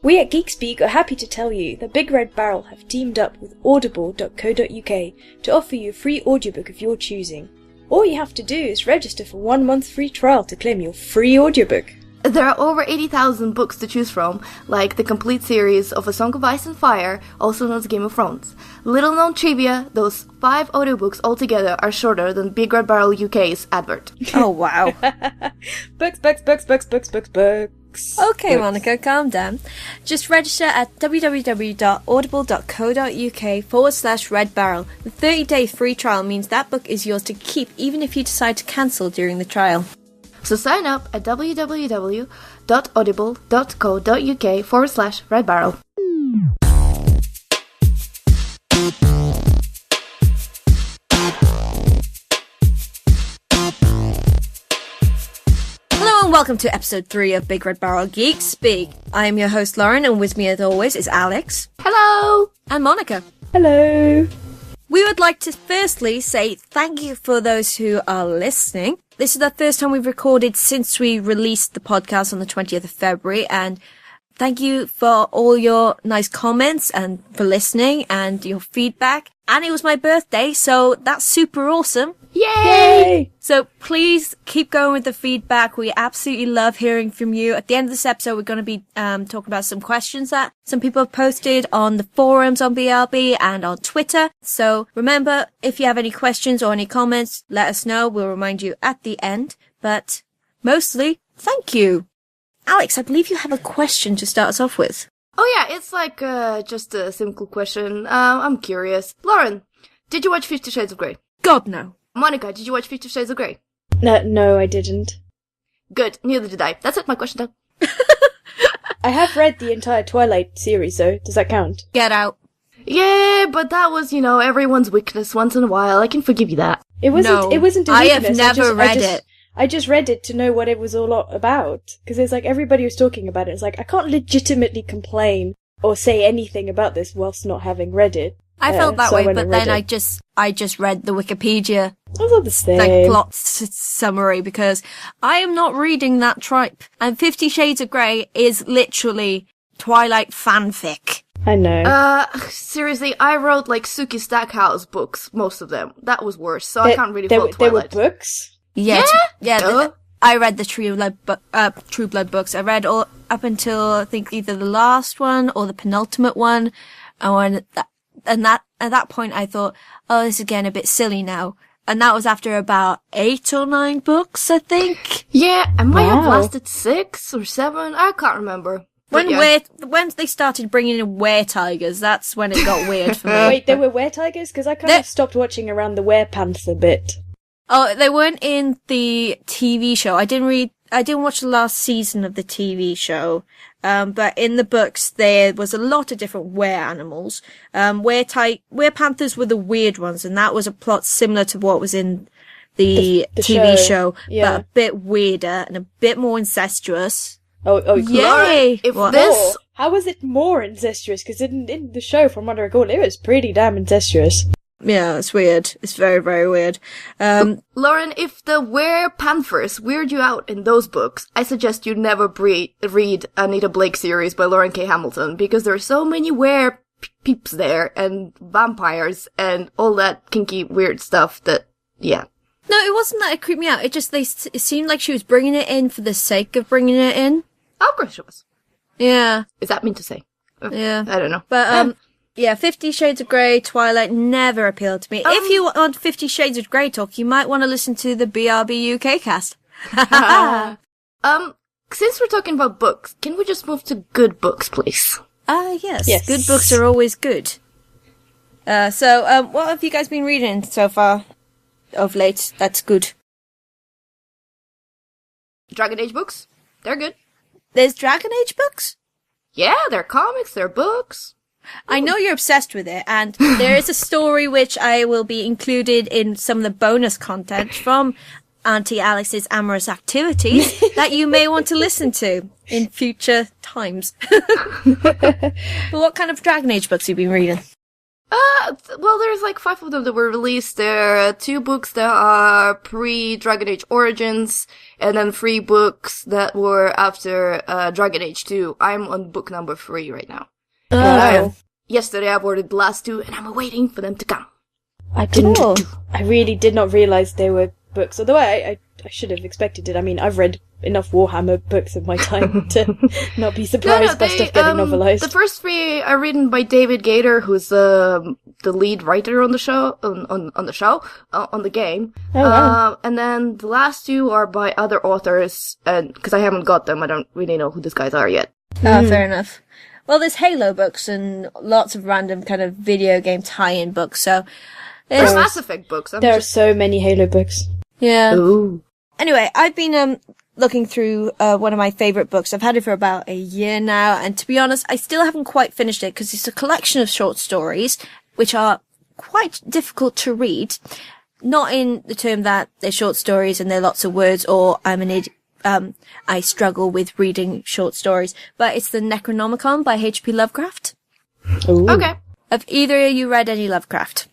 We at Geek Speak are happy to tell you that Big Red Barrel have teamed up with audible.co.uk to offer you a free audiobook of your choosing. All you have to do is register for 1 month free trial to claim your free audiobook. There are over 80,000 books to choose from, like the complete series of A Song of Ice and Fire, also known as Game of Thrones. Little known trivia, those 5 audiobooks altogether are shorter than Big Red Barrel UK's advert. Oh, wow. Books. Okay, Monica, calm down. Just register at www.audible.co.uk/redbarrel. The 30-day free trial means that book is yours to keep even if you decide to cancel during the trial. So sign up at www.audible.co.uk/redbarrel. Hello and welcome to episode 3 of BigRedBarel Geek Speak. I am your host Lauren, and with me as always is Alex. Hello! And Monica. Hello! We would like to firstly say thank you for those who are listening. This is the first time we've recorded since we released the podcast on the 20th of February, and thank you for all your nice comments and for listening and your feedback. And it was my birthday, so that's super awesome. Yay! So please keep going with the feedback. We absolutely love hearing from you. At the end of this episode, we're going to be talking about some questions that some people have posted on the forums on BRB and on Twitter. So remember, if you have any questions or any comments, let us know. We'll remind you at the end. But mostly, thank you. Alex, I believe you have a question to start us off with. Oh yeah, it's like just a simple question. I'm curious. Lauren, did you watch 50 Shades of Grey? God, no. Monica, did you watch 50 Shades of Grey? No, I didn't. Good, neither did I. That's it, my question done. I have read the entire Twilight series, though. Does that count? Get out. Yeah, but that was, everyone's weakness once in a while. I can forgive you that. It wasn't a weakness. I have never read it. I just read it to know what it was all about. Because it's like everybody was talking about it. It's like, I can't legitimately complain or say anything about this whilst not having read it. I felt that way, but then I just read the Wikipedia That's not the same. plot summary because I am not reading that tripe. And 50 Shades of Grey is literally Twilight fanfic. I know. Seriously, I wrote Suki Stackhouse books, most of them. That was worse, so I can't really fault Twilight. They were books? Yeah. I read the True Blood books. I read all up until I think either the last one or the penultimate one. And at that point I thought, oh, this is getting a bit silly now. And that was after about 8 or 9 books, I think. Yeah, I might have lasted 6 or 7. I can't remember. When they started bringing in were-tigers, that's when it got weird for me. Wait, there were were-tigers? Because I kind of stopped watching around the were-panther bit. Oh, they weren't in the TV show. I didn't watch the last season of the TV show. But in the books, there was a lot of different were-animals. Were-panthers were the weird ones, and that was a plot similar to what was in the TV show, but a bit weirder and a bit more incestuous. Oh, yay! How was it more incestuous? Because in the show, from what I recall, it was pretty damn incestuous. Yeah, it's weird. It's very, very weird. Lauren, if the were-panthers weird you out in those books, I suggest you never read Anita Blake series by Lauren K. Hamilton, because there are so many were-peeps there, and vampires, and all that kinky, weird stuff that, yeah. No, it wasn't that it creeped me out. It seemed like she was bringing it in for the sake of bringing it in. Oh, of course she was. Yeah. Is that mean to say? Yeah. I don't know. But, yeah, 50 Shades of Grey, Twilight never appealed to me. If you want 50 Shades of Grey talk, you might want to listen to the BRB UK cast. Since we're talking about books, can we just move to good books, please? Yes. Good books are always good. So, what have you guys been reading so far of late? That's good. Dragon Age books? They're good. There's Dragon Age books? Yeah, they're comics, they're books. I know you're obsessed with it, and there is a story which I will be included in some of the bonus content from Auntie Alex's amorous activities that you may want to listen to in future times. But what kind of Dragon Age books have you been reading? Well, there's like 5 of them that were released. There are 2 books that are pre-Dragon Age Origins, and then 3 books that were after Dragon Age 2. I'm on book number 3 right now. Wow. Yesterday I ordered the last 2, and I'm waiting for them to come. I really did not realize they were books, although I should have expected it. I mean, I've read enough Warhammer books in my time to not be surprised by stuff getting novelized. The first 3 are written by David Gator, who's the lead writer on the show, on the game. Oh, wow. And then the last 2 are by other authors, and because I haven't got them, I don't really know who these guys are yet. Fair enough. Well, there's Halo books and lots of random kind of video game tie-in books, so... There's Mass Effect books. There are so many Halo books. Yeah. Ooh. Anyway, I've been looking through one of my favourite books. I've had it for about a year now, and to be honest, I still haven't quite finished it because it's a collection of short stories which are quite difficult to read. Not in the term that they're short stories and they're lots of words, or I struggle with reading short stories, but it's the Necronomicon by H.P. Lovecraft. Ooh. Okay. Have either of you read any Lovecraft?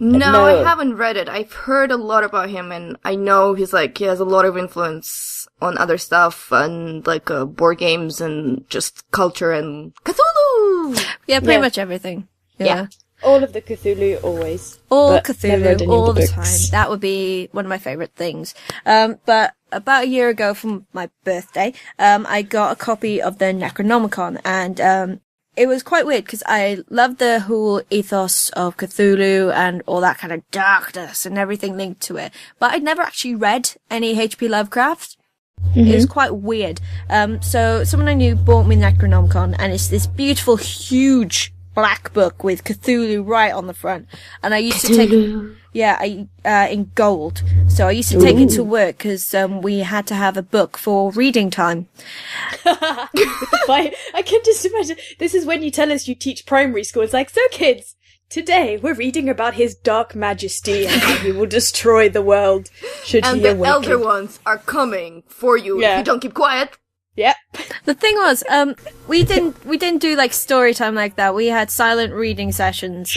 No, I haven't read it. I've heard a lot about him, and I know he has a lot of influence on other stuff, and like board games and just culture and Cthulhu! Yeah, pretty much everything. Yeah. All of the Cthulhu, always. All But never read Cthulhu, any all of the the time. books. That would be one of my favourite things. But about a year ago from my birthday, I got a copy of the Necronomicon, and it was quite weird because I loved the whole ethos of Cthulhu and all that kind of darkness and everything linked to it. But I'd never actually read any H.P. Lovecraft. Mm-hmm. It was quite weird. So someone I knew bought me Necronomicon, and it's this beautiful, huge black book with Cthulhu right on the front. And I used to take, in gold. So I used to take it to work because we had to have a book for reading time. I can just imagine. This is when you tell us you teach primary school. It's like, so kids, today we're reading about his dark majesty and how he will destroy the world should and he the awaken. elder ones are coming for you if you don't keep quiet. Yep. The thing was, we didn't do like story time like that. We had silent reading sessions.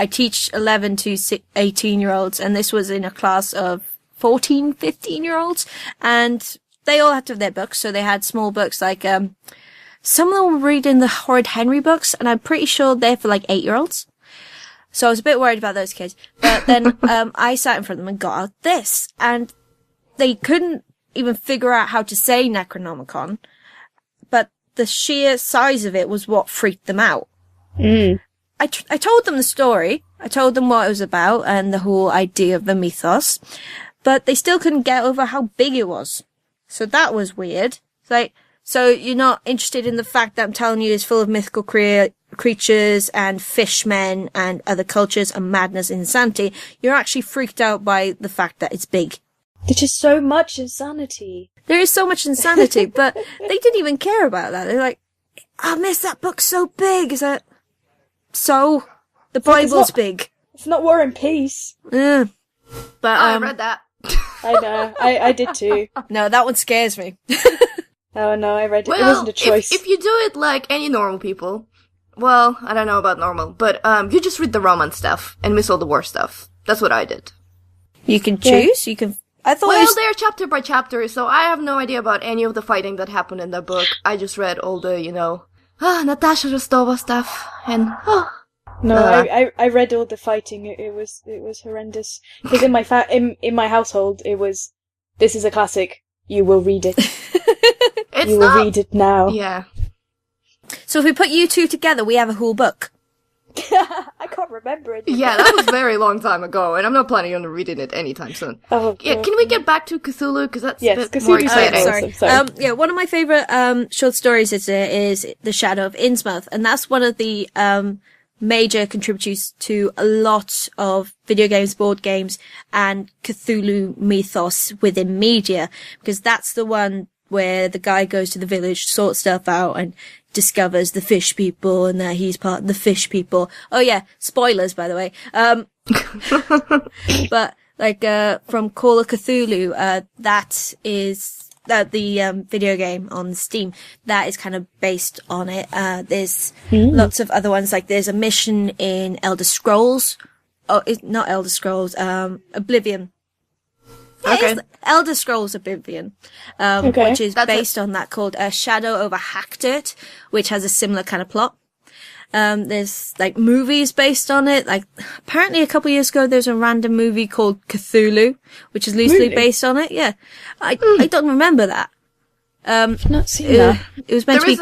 I teach 11 to 18-year-olds, and this was in a class of 14, 15-year-olds, and they all had to have their books. So they had small books like, some of them were reading the Horrid Henry books, and I'm pretty sure they're for like 8-year-olds. So I was a bit worried about those kids. But then, I sat in front of them and got out this, and they couldn't even figure out how to say Necronomicon, but the sheer size of it was what freaked them out. I told them the story, I told them what it was about and the whole idea of the mythos, but they still couldn't get over how big it was. So that was weird. It's like, so you're not interested in the fact that I'm telling you it's full of mythical creatures and fishmen and other cultures and madness and insanity. You're actually freaked out by the fact that it's big. There's just so much insanity. There is so much insanity, but they didn't even care about that. They're like, I miss that book so big. Is that so? The Bible's big. It's not War and Peace. Yeah. But I read that. I know. I did too. No, that one scares me. Oh no, I read it. Well, It wasn't a choice. If you do it like any normal people, well, I don't know about normal, but you just read the Roman stuff and miss all the war stuff. That's what I did. You can choose. You can. I thought. Well, they're chapter by chapter, so I have no idea about any of the fighting that happened in the book. I just read all the, Natasha Rostova stuff, and No, I read all the fighting. It was horrendous. Because in my household, it was, this is a classic. You will read it. You will read it now. Yeah. So if we put you two together, we have a whole book. I can't remember it. Yeah, that was a very long time ago, and I'm not planning on reading it anytime soon. Oh, yeah, God. can we get back to Cthulhu? Because that's a bit Cthulhu's more exciting. awesome. Sorry. One of my favorite short stories is The Shadow of Innsmouth, and that's one of the major contributors to a lot of video games, board games, and Cthulhu mythos within media, because that's the one where the guy goes to the village, sorts stuff out, and discovers the fish people and that he's part of the fish people. Oh yeah, spoilers by the way. But from Call of Cthulhu, that is the video game on Steam, that is kind of based on it. There's lots of other ones, like there's a mission in Elder Scrolls. Oh, it's not Elder Scrolls, Oblivion. Yeah, Okay. it's Elder Scrolls Oblivion, which is based on that, called Shadow over Hackdirt, which has a similar kind of plot. There's like movies based on it. Like apparently a couple of years ago, there's a random movie called Cthulhu, which is loosely based on it. Yeah, I don't remember that. I've not seen that. It was meant to be.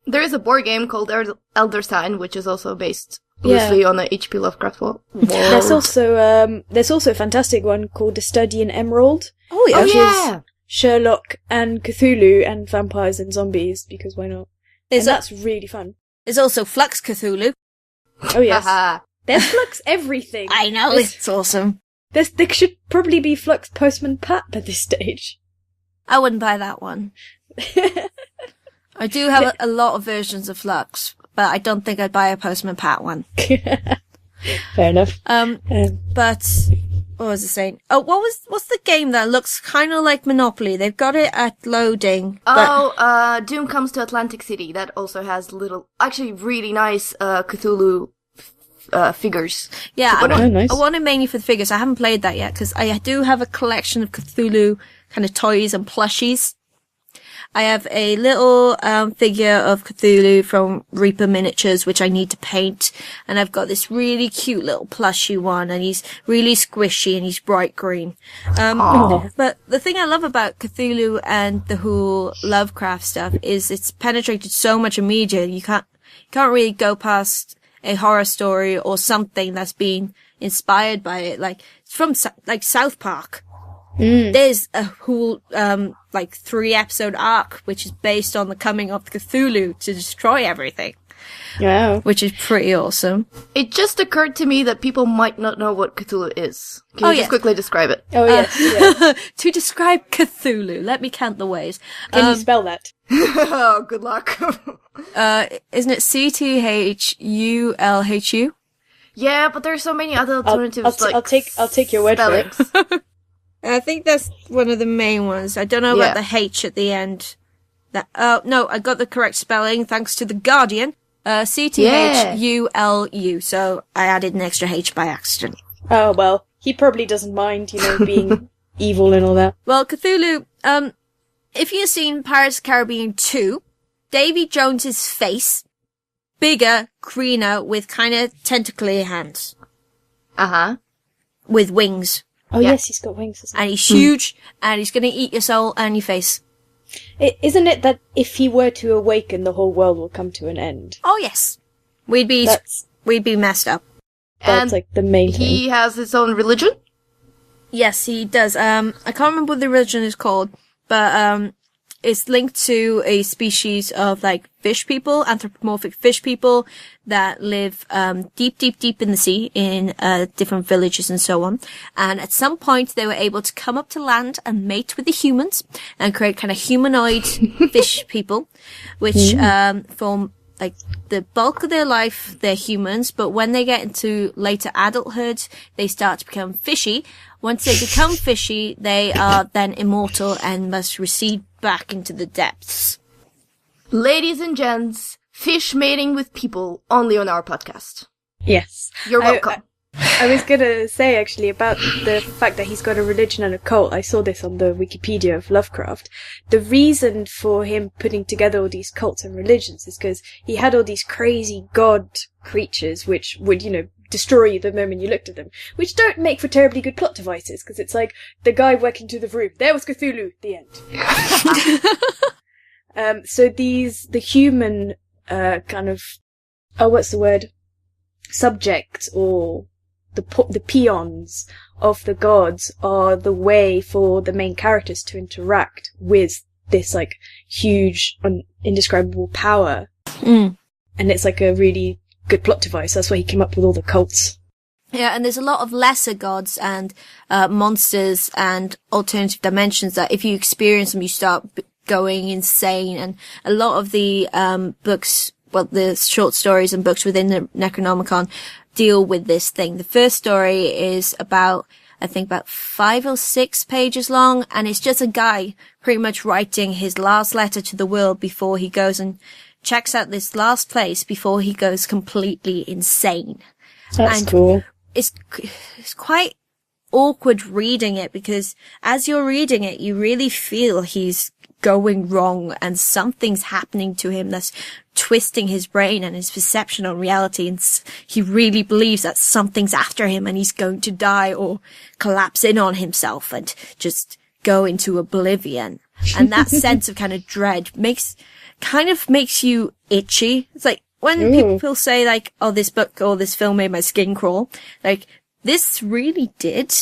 There is a board game called Elder Sign, which is also based loosely on the H.P. Lovecraft world. There's also a fantastic one called The Study in Emerald. Oh yeah. Which is Sherlock and Cthulhu and vampires and zombies, because why not? That's really fun. There's also Flux Cthulhu. Oh yes. There's Flux everything. I know, it's awesome. There should probably be Flux Postman Pat by this stage. I wouldn't buy that one. I do have a lot of versions of Flux, but I don't think I'd buy a Postman Pat one. Fair enough. But what was I saying? Oh, what's the game that looks kind of like Monopoly? They've got it at loading. Doom Comes to Atlantic City. That also has actually really nice Cthulhu figures. Yeah, nice. I want it mainly for the figures. I haven't played that yet because I do have a collection of Cthulhu kind of toys and plushies. I have a little figure of Cthulhu from Reaper Miniatures, which I need to paint. And I've got this really cute little plushy one, and he's really squishy and he's bright green. But the thing I love about Cthulhu and the whole Lovecraft stuff is it's penetrated so much in media. You can't really go past a horror story or something that's been inspired by it. Like, it's from, like, South Park. There's a whole, 3-episode arc, which is based on the coming of Cthulhu to destroy everything. Yeah. Which is pretty awesome. It just occurred to me that people might not know what Cthulhu is. Can you just quickly describe it? Oh, yes. To describe Cthulhu, let me count the ways. Can you spell that? Oh, good luck. Isn't it Cthulhu? Yeah, but there's so many other alternatives. I'll take your word for it. I think that's one of the main ones. I don't know about the H at the end. No, I got the correct spelling thanks to The Guardian. Cthulu. So I added an extra H by accident. Oh, well, he probably doesn't mind, being evil and all that. Well, Cthulhu, if you've seen Pirates of the Caribbean 2, Davy Jones's face, bigger, greener, with kind of tentacly hands. Uh-huh. With wings. Oh, yes, he's got wings. And he's huge, and he's going to eat your soul and your face. Isn't it that if he were to awaken, the whole world will come to an end? Oh, yes. We'd be messed up. That's like the main thing. He has his own religion? Yes, he does. I can't remember what the religion is called, but it's linked to a species of like fish people, anthropomorphic fish people that live deep in the sea in different villages and so on. And at some point they were able to come up to land and mate with the humans and create kind of humanoid fish people, which form like the bulk of their life they're humans, but when they get into later adulthood they start to become fishy. Once they become fishy, they are then immortal and must recede back into the depths. Ladies and gents, fish mating with people only on our podcast. Yes. You're welcome. I was gonna say, actually, about the fact that he's got a religion and a cult. I saw this on the Wikipedia of Lovecraft. The reason for him putting together all these cults and religions is because he had all these crazy god creatures which would, destroy you the moment you looked at them, which don't make for terribly good plot devices, because it's like the guy walking to the room. There was Cthulhu. The end. So the human subject, or the peons of the gods are the way for the main characters to interact with this like huge, indescribable power. And it's like a really good plot device. That's why he came up with all the cults. Yeah, and there's a lot of lesser gods and monsters and alternative dimensions that if you experience them, you start going insane. And a lot of the books, the short stories and books within the Necronomicon deal with this thing. The first story is about I think about 5 or 6 pages long, and it's just a guy pretty much writing his last letter to the world before he goes and checks out this last place before he goes completely insane. That's cool. It's quite awkward reading it, because as you're reading it, you really feel he's going wrong and something's happening to him that's twisting his brain and his perception on reality, and he really believes that something's after him and he's going to die or collapse in on himself and just go into oblivion. And that sense of kind of dread makes you itchy. It's like when people say like, oh, this book or this film made my skin crawl, like this really did,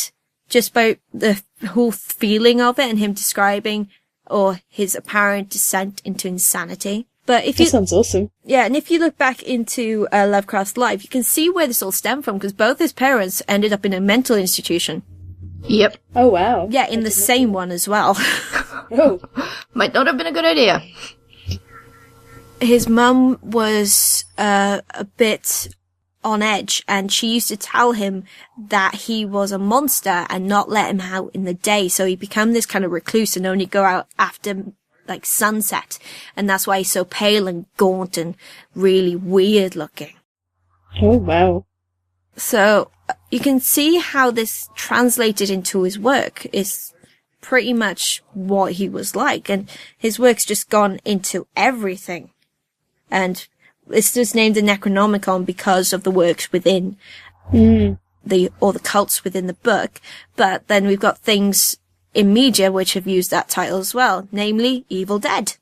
just by the whole feeling of it and him describing or his apparent descent into insanity. But if that sounds awesome. Yeah, and if you look back into Lovecraft's life, you can see where this all stemmed from, because both his parents ended up in a mental institution. Yep. Oh, wow. Yeah, in the same one as well. Oh. Might not have been a good idea. His mum was a bit on edge, and she used to tell him that he was a monster and not let him out in the day, so he became this kind of recluse and only go out after like sunset, and that's why he's so pale and gaunt and really weird looking. Oh, wow. So you can see how this translated into his work is pretty much what he was like, and his work's just gone into everything. And it's just named the Necronomicon because of the works within the cults within the book. But then we've got things in media which have used that title as well, namely Evil Dead,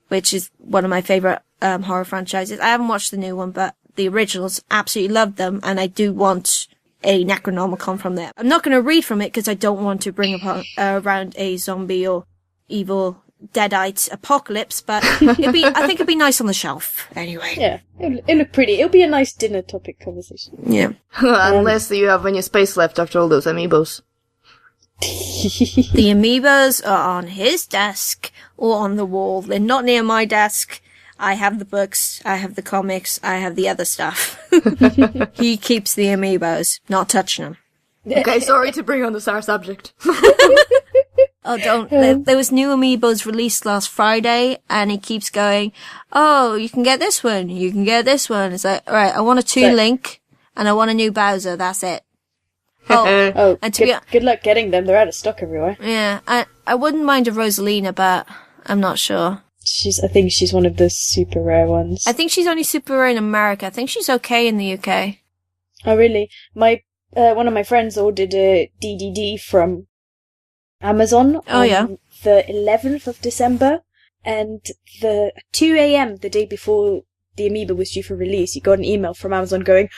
which is one of my favorite horror franchises. I haven't watched the new one, but the originals, absolutely loved them, and I do want a Necronomicon from there. I'm not going to read from it because I don't want to bring around a zombie or evil Deadite apocalypse, but I think it'd be nice on the shelf anyway. Yeah, it'll look pretty. It'll be a nice dinner topic conversation. Yeah. Unless you have any space left after all those amiibos. The amiibos are on his desk or on the wall. They're not near my desk. I have the books, I have the comics, I have the other stuff. He keeps the amiibos, not touching them. Okay, sorry to bring on the sour subject. Oh, don't. There was new amiibos released last Friday, and he keeps going, oh, you can get this one, you can get this one. It's like, alright, I want a Toon Link, and I want a new Bowser, that's it. Oh, and good luck getting them, they're out of stock everywhere. Yeah, I wouldn't mind a Rosalina, but I'm not sure. I think she's one of the super rare ones. I think she's only super rare in America. I think she's okay in the UK. Oh, really? One of my friends ordered a DDD from Amazon on the 11th of December, and the 2 a.m. the day before the Amiibo was due for release, he got an email from Amazon going,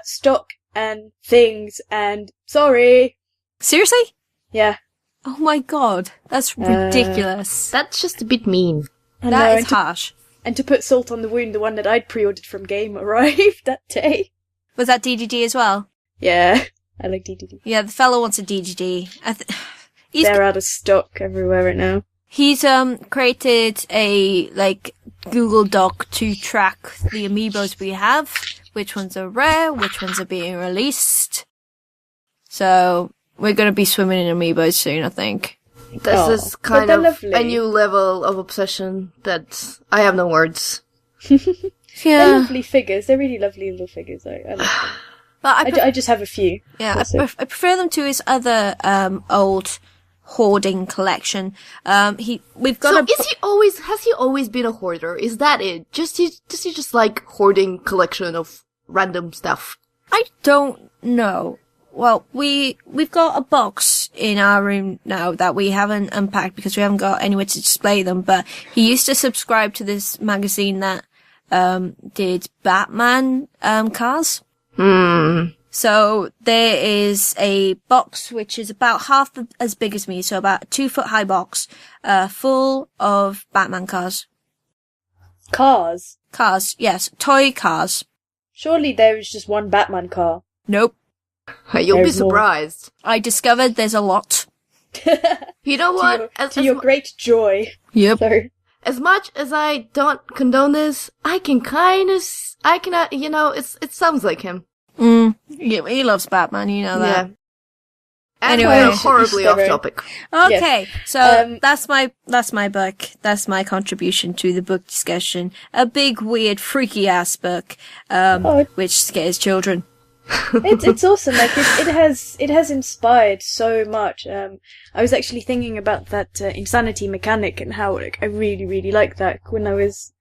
stock and things, and sorry. Seriously? Yeah. Oh my god, that's ridiculous. That's just a bit mean. That is harsh. And to put salt on the wound, the one that I'd pre-ordered from Game arrived that day. Was that DDD as well? Yeah, I like DDD. Yeah, the fellow wants a DDD. They're out of stock everywhere right now. He's created a Google Doc to track the amiibos we have, which ones are rare, which ones are being released. So we're going to be swimming in amiibos soon, I think. This is kind of a new level of obsession that I have no words. Yeah. They're lovely figures. They're really lovely little figures. I like them. But I just have a few. Yeah, I prefer them to his other old hoarding collection. Has he always been a hoarder? Is that it? Does he just like hoarding collection of random stuff? I don't know. Well, we've got a box in our room now that we haven't unpacked because we haven't got anywhere to display them, but he used to subscribe to this magazine that did Batman cars. So there is a box which is about half as big as me, so about a 2-foot high box, full of Batman cars. Cars? Cars, yes. Toy cars. Surely there is just one Batman car. Nope. You'll be surprised. I discovered there's a lot. You know what? To your great joy. Yep. Sorry. As much as I don't condone this, it sounds like him. He loves Batman, you know that. Yeah. And Anyway. we're horribly off topic. Okay, so that's my book. That's my contribution to the book discussion. A big, weird, freaky ass book, which scares children. It's awesome. Like it has inspired so much. I was actually thinking about that insanity mechanic and how like I really really liked that when I was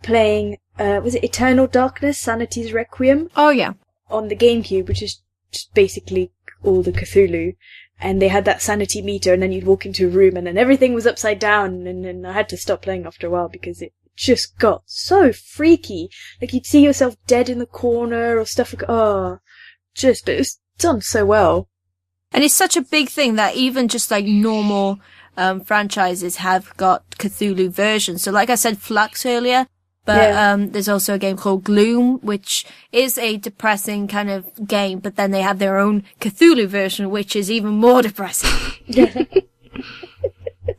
playing. Was it Eternal Darkness, Sanity's Requiem? Oh yeah, on the GameCube, which is just basically all the Cthulhu. And they had that sanity meter, and then you'd walk into a room, and then everything was upside down, and then I had to stop playing after a while because it just got so freaky. Like you'd see yourself dead in the corner or stuff like, but it was done so well. and it's such a big thing that even just like normal franchises have got Cthulhu versions. So like I said, Flux earlier. But there's also a game called Gloom, which is a depressing kind of game, but then they have their own Cthulhu version, which is even more depressing.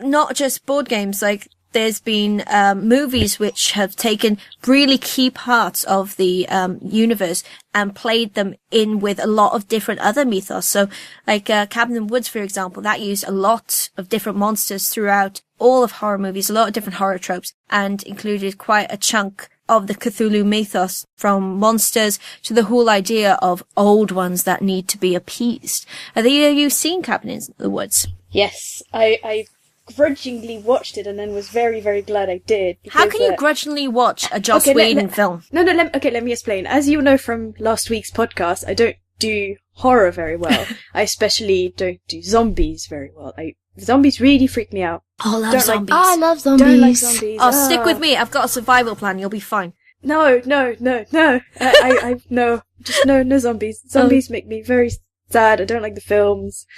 Not just board games, like there's been movies which have taken really key parts of the universe and played them in with a lot of different other mythos. So like Cabin in the Woods, for example, that used a lot of different monsters throughout all of horror movies, a lot of different horror tropes, and included quite a chunk of the Cthulhu mythos, from monsters to the whole idea of old ones that need to be appeased. Have you seen Cabin in the Woods? Yes, I grudgingly watched it and then was very, very glad I did. Because, how can you grudgingly watch a Joss Whedon film? No, let me explain. As you know from last week's podcast, I don't do horror very well. I especially don't do zombies very well. Zombies really freak me out. Oh, I love zombies. I love zombies. Don't like zombies. Stick with me. I've got a survival plan. You'll be fine. No. I no. Just no zombies. Zombies make me very sad. I don't like the films.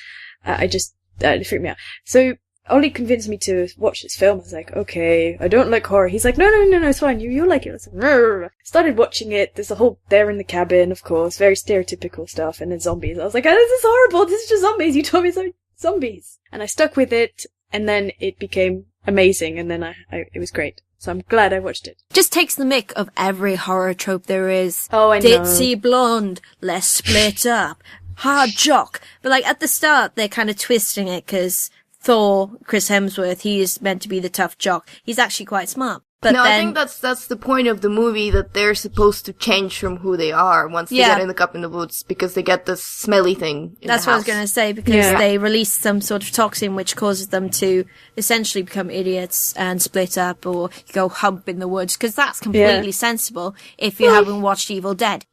They freak me out. So Ollie convinced me to watch this film. I was like, okay, I don't like horror. He's like, no, it's fine. You'll like it. I was like, "Rrr." Started watching it. There's a whole there in the cabin, of course, very stereotypical stuff, and then zombies. I was like, oh, this is horrible. This is just zombies. You told me so. Zombies. And I stuck with it, and then it became amazing, and then it was great. So I'm glad I watched it. Just takes the mick of every horror trope there is. Oh, I know. Ditzy blonde, less split up, hard jock. But like at the start, they're kind of twisting it because Thor, Chris Hemsworth, he is meant to be the tough jock. He's actually quite smart. But no, then, I think that's the point of the movie, that they're supposed to change from who they are once they get in the Cabin in the Woods, because they get this smelly thing in that's the what house. I was going to say, because they release some sort of toxin which causes them to essentially become idiots and split up or go hump in the woods, because that's completely sensible if you haven't watched Evil Dead.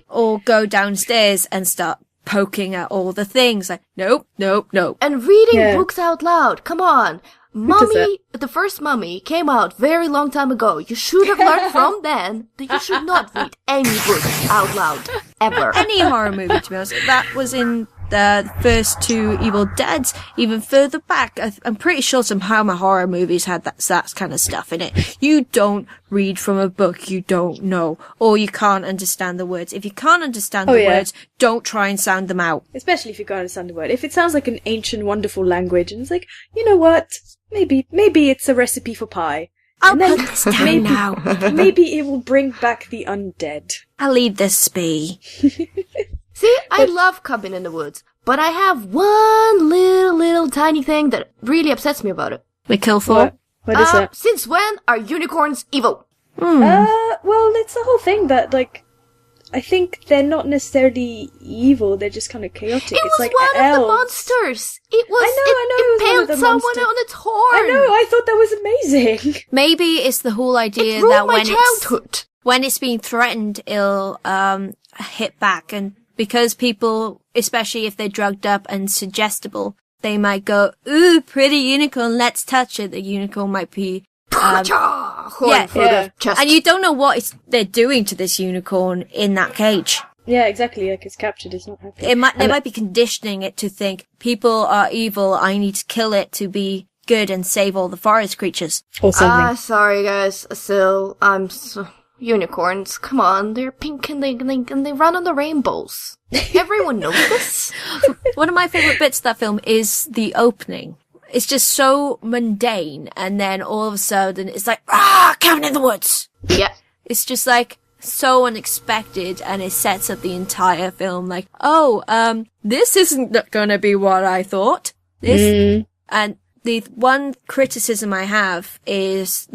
Or go downstairs and start poking at all the things. Like, nope. And reading books out loud, come on. Mummy, the first Mummy came out very long time ago. You should have learned from then that you should not read any book out loud, ever. Any horror movie, to be honest. That was in the first two Evil Deads. Even further back, I'm pretty sure some Hammer horror movies had that kind of stuff in it. You don't read from a book you don't know, or you can't understand the words. If you can't understand the words, don't try and sound them out. Especially if you can't understand the word. If it sounds like an ancient, wonderful language, and it's like, you know what? Maybe it's a recipe for pie. I'll put this down now. Maybe it will bring back the undead. I'll leave this be. See, I love Cabin in the Woods, but I have one little tiny thing that really upsets me about it. We kill Thor. What is that? Since when are unicorns evil? Well, it's the whole thing that, like, I think they're not necessarily evil, they're just kind of chaotic. It it's was like one elves. of the monsters. It was, I know, it was one of impaled the someone monsters. on its horn. I know, I thought that was amazing. Maybe it's the whole idea It ruined that my childhood. when it's being threatened, it'll hit back, and because people, especially if they're drugged up and suggestible, they might go, ooh, pretty unicorn, let's touch it. The unicorn might be horn for the chest. And you don't know what they're doing to this unicorn in that cage. Yeah, exactly, like it's captured, it's not happy. They might be conditioning it to think, people are evil, I need to kill it to be good and save all the forest creatures. Or something. Sorry guys, still, unicorns, come on, they're pink and they run on the rainbows. Everyone knows this. One of my favourite bits of that film is the opening. It's just so mundane, and then all of a sudden it's like, Cabin in the Woods! Yeah. It's just like, so unexpected, and it sets up the entire film like, this isn't gonna be what I thought. And the one criticism I have is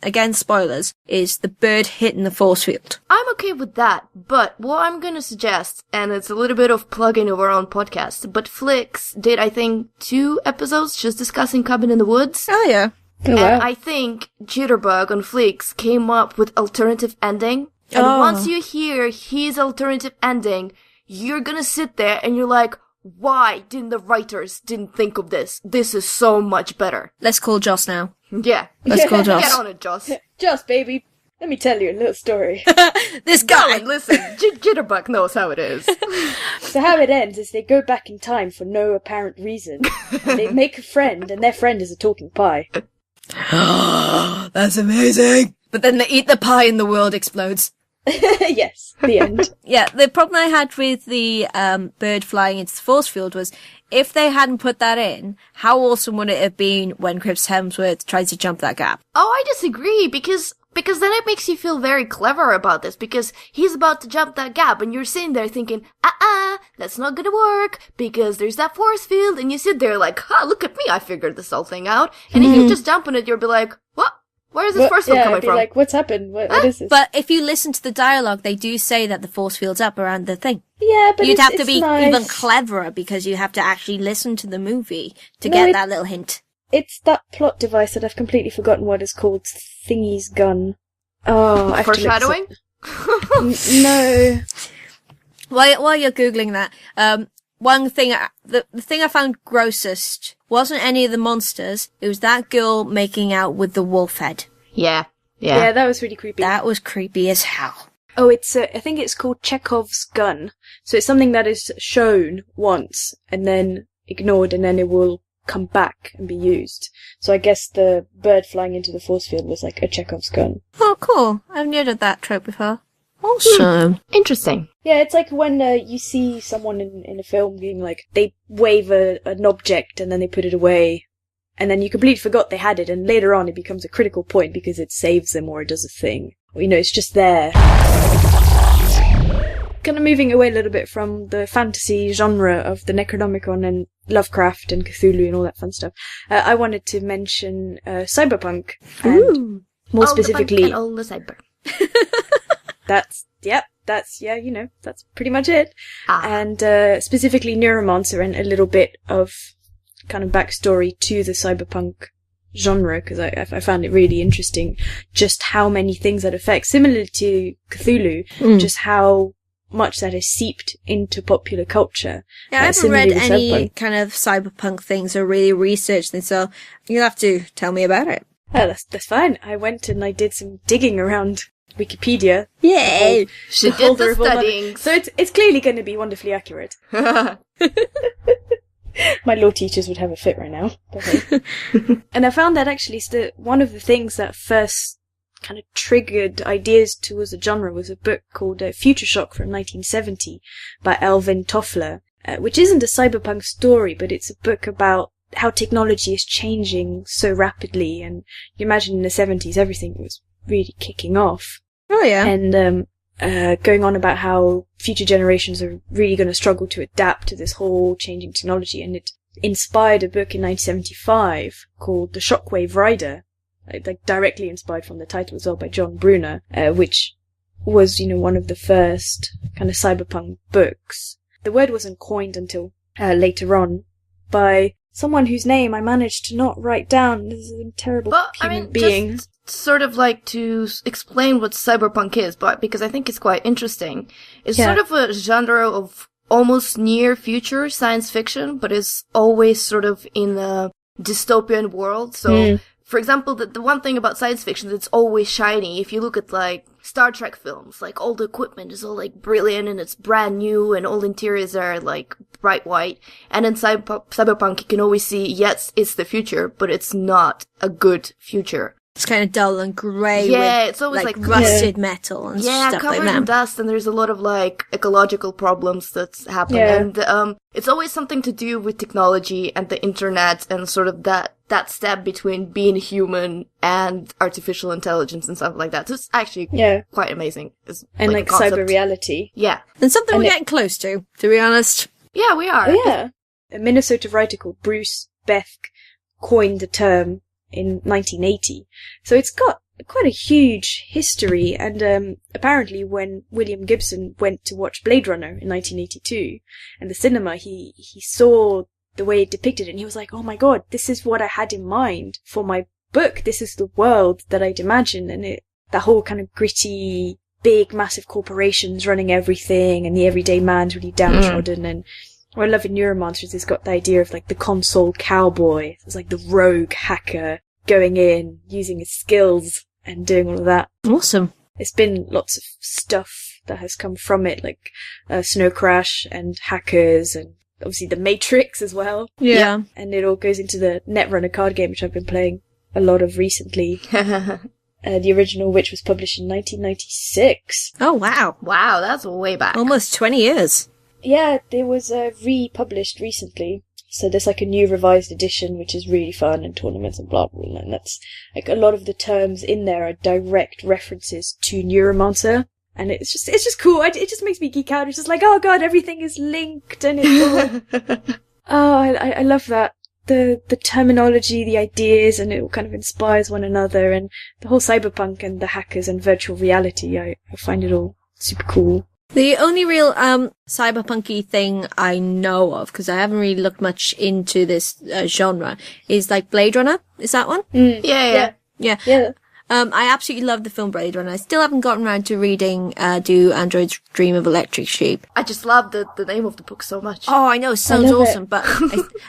again, spoilers, is the bird hitting the force field. I'm okay with that, but what I'm gonna suggest, and it's a little bit of plugging of our own podcast, but Flix did, I think, 2 episodes just discussing Cabin in the Woods. Oh, yeah. Oh, wow. And I think Jitterbug on Flix came up with alternative ending. And once you hear his alternative ending, you're gonna sit there and you're like, why didn't the writers didn't think of this? This is so much better. Let's call Joss now. Yeah. Let's call Joss. Get on it, Joss. Joss, baby, let me tell you a little story. This guy! Go, listen, Jitterbug knows how it is. So how it ends is they go back in time for no apparent reason. And they make a friend, and their friend is a talking pie. That's amazing! But then they eat the pie and the world explodes. Yes, the end. Yeah, the problem I had with the bird flying into the force field was, if they hadn't put that in, how awesome would it have been when Chris Hemsworth tried to jump that gap? Oh, I disagree, because then it makes you feel very clever about this, because he's about to jump that gap, and you're sitting there thinking, that's not gonna work, because there's that force field, and you sit there like, look at me, I figured this whole thing out. And if you just jump on it, you'll be like, what? Where is this force field coming from? Like, what's happened? What is this? But if you listen to the dialogue, they do say that the force field's up around the thing. Yeah, but you'd have to it's be nice. even cleverer, because you have to actually listen to the movie to get that little hint. It's that plot device that I've completely forgotten what it's called. Thingy's gun. Oh, I have Foreshadowing? No. While you're Googling that, one thing, the thing I found grossest wasn't any of the monsters. It was that girl making out with the wolf head. Yeah. Yeah, that was really creepy. That was creepy as hell. Oh, I think it's called Chekhov's gun. So it's something that is shown once and then ignored, and then it will come back and be used. So I guess the bird flying into the force field was like a Chekhov's gun. Oh, cool. I've never heard that trope before. Awesome. Interesting. Yeah, it's like when you see someone in a film being like, they wave an object and then they put it away, and then you completely forgot they had it, and later on it becomes a critical point because it saves them or it does a thing. Or, it's just there. Kind of moving away a little bit from the fantasy genre of the Necronomicon and Lovecraft and Cthulhu and all that fun stuff, I wanted to mention Cyberpunk, and more specifically... All the cyber. That's pretty much it. And specifically Neuromancer, and a little bit of kind of backstory to the cyberpunk genre, because I found it really interesting just how many things that affect, similar to Cthulhu, just how much that is seeped into popular culture. Yeah, I haven't read any kind of cyberpunk things or really researched them, so you'll have to tell me about it. Oh, that's fine. I went and I did some digging around Wikipedia. Yay! She did the studying. So it's clearly going to be wonderfully accurate. My law teachers would have a fit right now. And I found that actually one of the things that first kind of triggered ideas towards the genre was a book called Future Shock from 1970 by Alvin Toffler, which isn't a cyberpunk story, but it's a book about how technology is changing so rapidly. And you imagine in the 70s everything was really kicking off. Oh, yeah. And going on about how future generations are really going to struggle to adapt to this whole changing technology. And it inspired a book in 1975 called The Shockwave Rider, like directly inspired from the title as well, by John Brunner, which was, one of the first kind of cyberpunk books. The word wasn't coined until later on by someone whose name I managed to not write down. This is a terrible human being. Just sort of like to explain what cyberpunk is, but because I think it's quite interesting. It's sort of a genre of almost near future science fiction, but it's always sort of in a dystopian world. So, for example, the one thing about science fiction is it's always shiny. If you look at like Star Trek films, like all the equipment is all like brilliant and it's brand new and all the interiors are like bright white. And in cyberpunk you can always see, yes, it's the future, but it's not a good future. It's kind of dull and grey. Yeah, with, it's always like rusted metal and stuff covered like that. in dust, and there's a lot of like ecological problems that happen. Yeah. And it's always something to do with technology and the internet and sort of that step between being human and artificial intelligence and stuff like that. So it's actually quite amazing. It's And like cyber reality. Yeah. And something we're getting close to be honest. Yeah, we are. Oh, yeah. A Minnesota writer called Bruce Beck coined the term in 1980. So it's got quite a huge history, and apparently when William Gibson went to watch Blade Runner in 1982 in the cinema, he saw the way it depicted it, and he was like, oh my god, this is what I had in mind for my book. This is the world that I'd imagined, and that whole kind of gritty, big, massive corporations running everything, and the everyday man's really downtrodden, and what I love in Neuromancers is got the idea of like the console cowboy. It's like the rogue hacker going in, using his skills and doing all of that. Awesome. There's been lots of stuff that has come from it, like Snow Crash and hackers, and obviously the Matrix as well. Yeah. And it all goes into the Netrunner card game, which I've been playing a lot of recently. The original, which was published in 1996. Oh, wow. Wow, that's way back. Almost 20 years. Yeah, it was republished recently. So there's like a new revised edition, which is really fun, and tournaments and blah, blah, blah. And that's like a lot of the terms in there are direct references to Neuromancer. And it's just cool. It just makes me geek out. It's just like, oh god, everything is linked, and it's all... Oh, I love that. The terminology, the ideas, and it all kind of inspires one another. And the whole cyberpunk and the hackers and virtual reality, I find it all super cool. The only real cyberpunky thing I know of, because I haven't really looked much into this genre, is like Blade Runner. Is that one? Yeah. I absolutely love the film Blade Runner. I still haven't gotten around to reading Do Androids Dream of Electric Sheep. I just love the name of the book so much. Oh, I know, it sounds awesome, but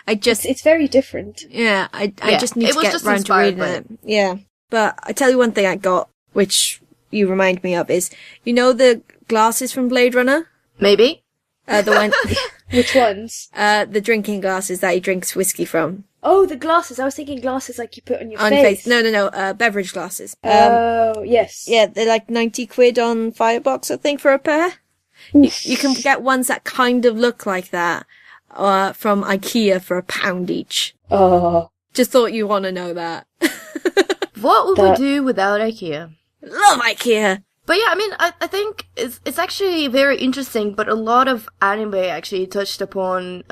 I just... It's very different. Yeah, I just need to get around to reading it. Yeah. But I tell you one thing I got, which you remind me of, is, you know the glasses from Blade Runner? Maybe. The one... Which ones? The drinking glasses that he drinks whiskey from. Oh, the glasses. I was thinking glasses like you put on your On face. No, beverage glasses. Oh, yes. Yeah, they're like 90 quid on Firebox, I think, for a pair. You can get ones that kind of look like that, from IKEA for £1 each. Oh. Just thought you want to know that. What would we do without IKEA? Love IKEA! But yeah, I mean, I think it's actually very interesting, but a lot of anime actually touched upon,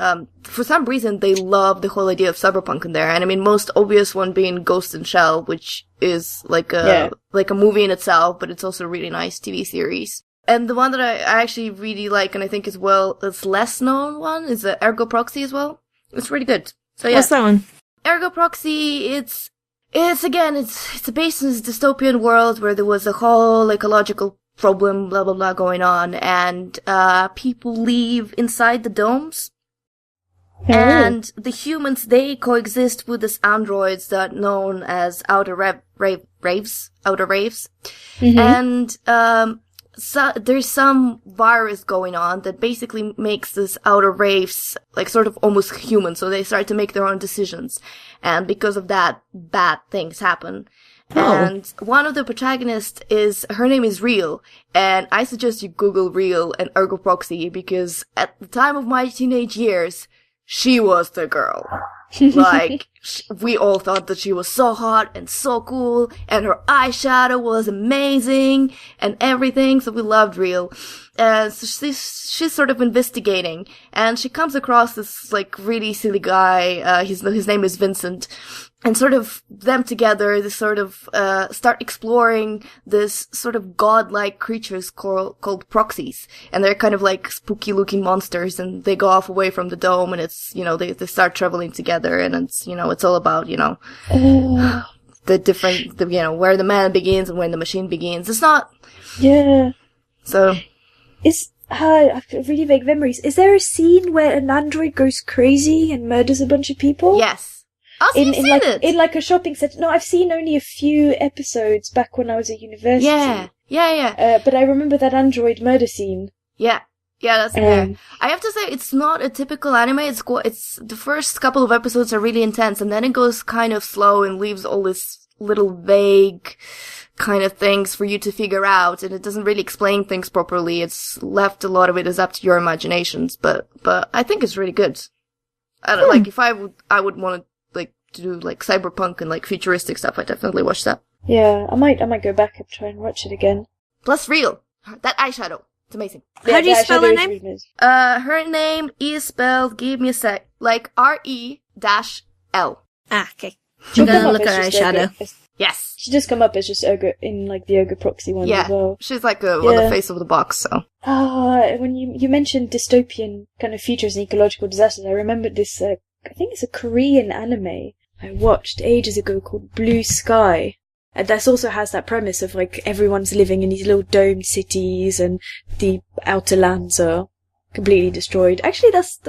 for some reason they love the whole idea of cyberpunk in there. And I mean, most obvious one being Ghost in Shell, which is like a movie in itself, but it's also a really nice TV series. And the one that I actually really like, and I think it's less known one, is Ergo Proxy as well. It's really good. So yeah. What's that one? Ergo Proxy, it's based in this dystopian world where there was a whole ecological problem, blah, blah, blah, going on, and people live inside the domes. Oh. And the humans, they coexist with these androids that are known as outer raves. Mm-hmm. And so there's some virus going on that basically makes this outer raves like sort of almost human, so they start to make their own decisions. And because of that, bad things happen. Oh. And one of the protagonists her name is Real, and I suggest you Google Real and Ergo Proxy, because at the time of my teenage years, she was the girl. Like, we all thought that she was so hot and so cool, and her eyeshadow was amazing, and everything, so we loved Real. And so she's sort of investigating, and she comes across this, like, really silly guy, his name is Vincent, and sort of them together, they sort of, start exploring this sort of godlike creatures called proxies. And they're kind of like spooky looking monsters, and they go off away from the dome, and it's, they start traveling together, and it's, it's all about, the different, where the man begins and when the machine begins. It's not... Yeah. So... I have really vague memories. Is there a scene where an android goes crazy and murders a bunch of people? Yes. You've seen it. In like a shopping center. No, I've seen only a few episodes back when I was at university. Yeah. But I remember that android murder scene. Yeah, that's there. I have to say, it's not a typical anime. It's the first couple of episodes are really intense, and then it goes kind of slow and leaves all this little vague kind of things for you to figure out, and it doesn't really explain things properly. It's left a lot of it is up to your imaginations, but I think it's really good. I don't like if I would want to like to do like cyberpunk and like futuristic stuff. I definitely watch that. Yeah, I might go back and try and watch it again. Plus, real that eyeshadow, it's amazing. How do you spell her name? Her name is spelled. Give me a sec. Like R-E-L. Ah, okay. She'll I'm gonna come up look as at her just eyeshadow. Yes. She does come up as just Ogre in like the Ogre proxy one as well. She's like on the face of the box. So. When you mentioned dystopian kind of futures and ecological disasters, I remembered this. I think it's a Korean anime I watched ages ago called Blue Sky. And that also has that premise of like everyone's living in these little domed cities and the outer lands are completely destroyed. Actually, that's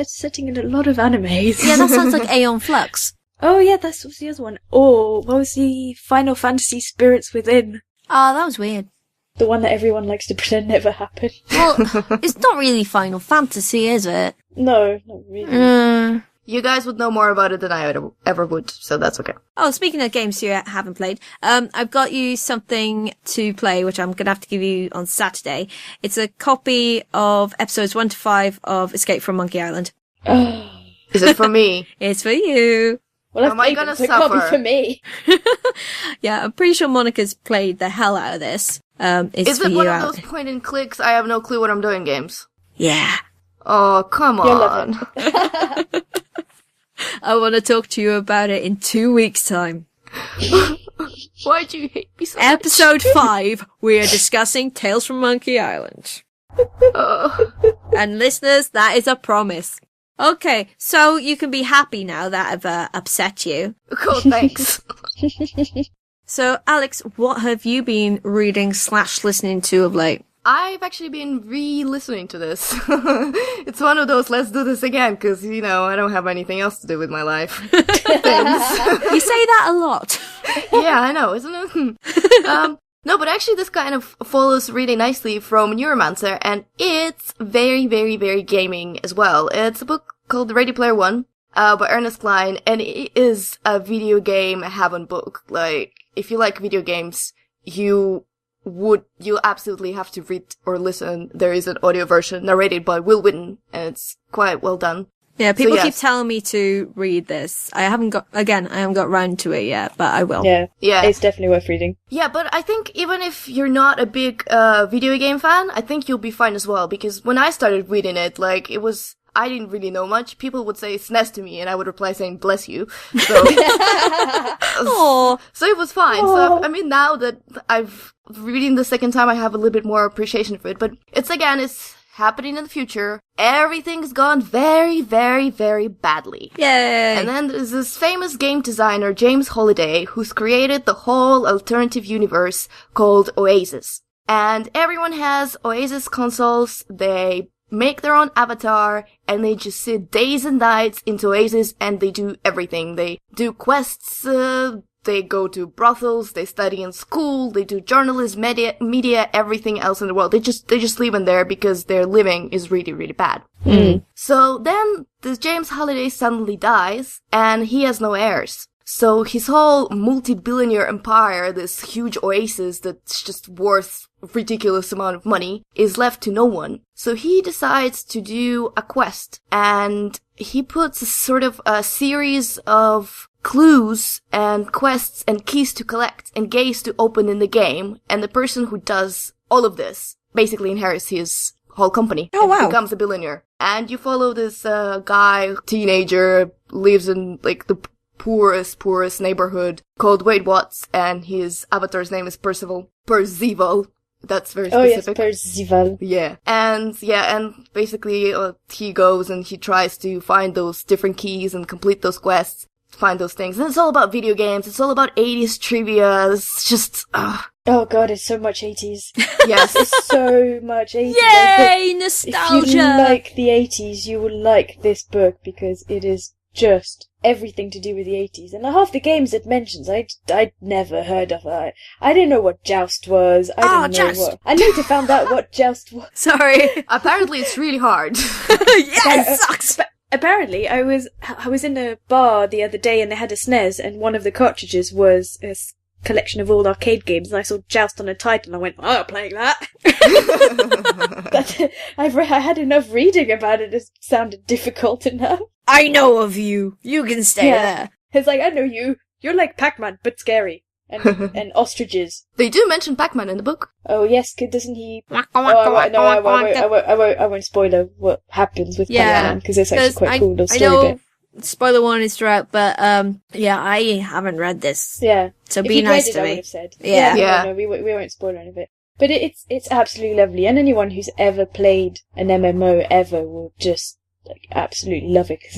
setting in a lot of animes. Yeah, that sounds like Aeon Flux. Oh yeah, that was the other one. Or what was the Final Fantasy Spirits Within? Oh, that was weird. The one that everyone likes to pretend never happened. Well, it's not really Final Fantasy, is it? No, not really. You guys would know more about it than I ever would, so that's okay. Oh, speaking of games you haven't played, I've got you something to play, which I'm gonna have to give you on Saturday. It's a copy of episodes 1 to 5 of Escape from Monkey Island. Is it for me? It's for you. Well, am I gonna suffer? It can't be for me. Yeah, I'm pretty sure Monica's played the hell out of this. Is it one of those point and clicks? I have no clue what I'm doing games. Yeah. Oh, come on. You'll love it. I want to talk to you about it in 2 weeks' time. Why'd you hate me so Episode 5, we are discussing Tales from Monkey Island. And listeners, that is a promise. Okay, so you can be happy now that I've upset you. Cool, thanks. So, Alex, what have you been reading / listening to of late? I've actually been re-listening to this. It's one of those let's do this again, because, you know, I don't have anything else to do with my life. You say that a lot. Yeah, I know, isn't it? No, but actually this kind of follows really nicely from Neuromancer, and it's very, very, very gaming as well. It's a book called Ready Player One, by Ernest Cline, and it is a video game heaven book. Like, if you like video games, you'll absolutely have to read or listen. There is an audio version narrated by Will Witten, and it's quite well done. Yeah, people keep telling me to read this. I haven't got round to it yet, but I will. Yeah. It's definitely worth reading. Yeah, but I think even if you're not a big video game fan, I think you'll be fine as well, because when I started reading it, like, I didn't really know much. People would say SNES to me, and I would reply saying, bless you. So, so it was fine. Aww. So, I mean, now that I've reading the second time, I have a little bit more appreciation for it. But it's happening in the future. Everything's gone very, very, very badly. Yay! And then there's this famous game designer, James Holiday, who's created the whole alternative universe called Oasis. And everyone has Oasis consoles. They make their own avatar, and they just sit days and nights into Oasis, and they do everything. They do quests, they go to brothels, they study in school, they do journalism, media, everything else in the world. They just live in there because their living is really, really bad. Mm. So then this James Holiday suddenly dies, and he has no heirs. So his whole multi-billionaire empire, this huge oasis that's just worth a ridiculous amount of money, is left to no one. So he decides to do a quest, and he puts a sort of a series of clues and quests and keys to collect and gates to open in the game, and the person who does all of this basically inherits his whole company. Oh, wow. Becomes a billionaire. And you follow this guy, teenager, lives in like the poorest neighborhood called Wade Watts, and his avatar's name is Percival. That's very specific. Oh yes, Percival. Yeah. And basically he goes and he tries to find those different keys and complete those quests, find those things. And it's all about video games. It's all about 80s trivia. It's just, Oh god, it's so much 80s. Yes. It's so much 80s. Yay, nostalgia! If you like the 80s, you will like this book, because it is just everything to do with the 80s. And half the games it mentions, I'd never heard of. I didn't know what Joust was. I later found out what Joust was. Sorry. Apparently it's really hard. Yeah, it sucks. apparently I was in a bar the other day and they had a SNES and one of the cartridges was a collection of old arcade games and I saw Joust on a title and I went, I'm not playing that. I had enough reading about it. It sounded difficult enough. I know of you. You can stay there. It's like, I know you. You're like Pac-Man, but scary. And ostriches. They do mention Pac-Man in the book. Oh yes, doesn't he? I won't spoil what happens with Pac-Man because it's actually quite cool little story bit. Spoiler warning is throughout, but I haven't read this. Yeah, so if be nice read it, to I me. would have said. Yeah. No, we won't spoil any of it. But it's absolutely lovely, and anyone who's ever played an MMO ever will just absolutely love it because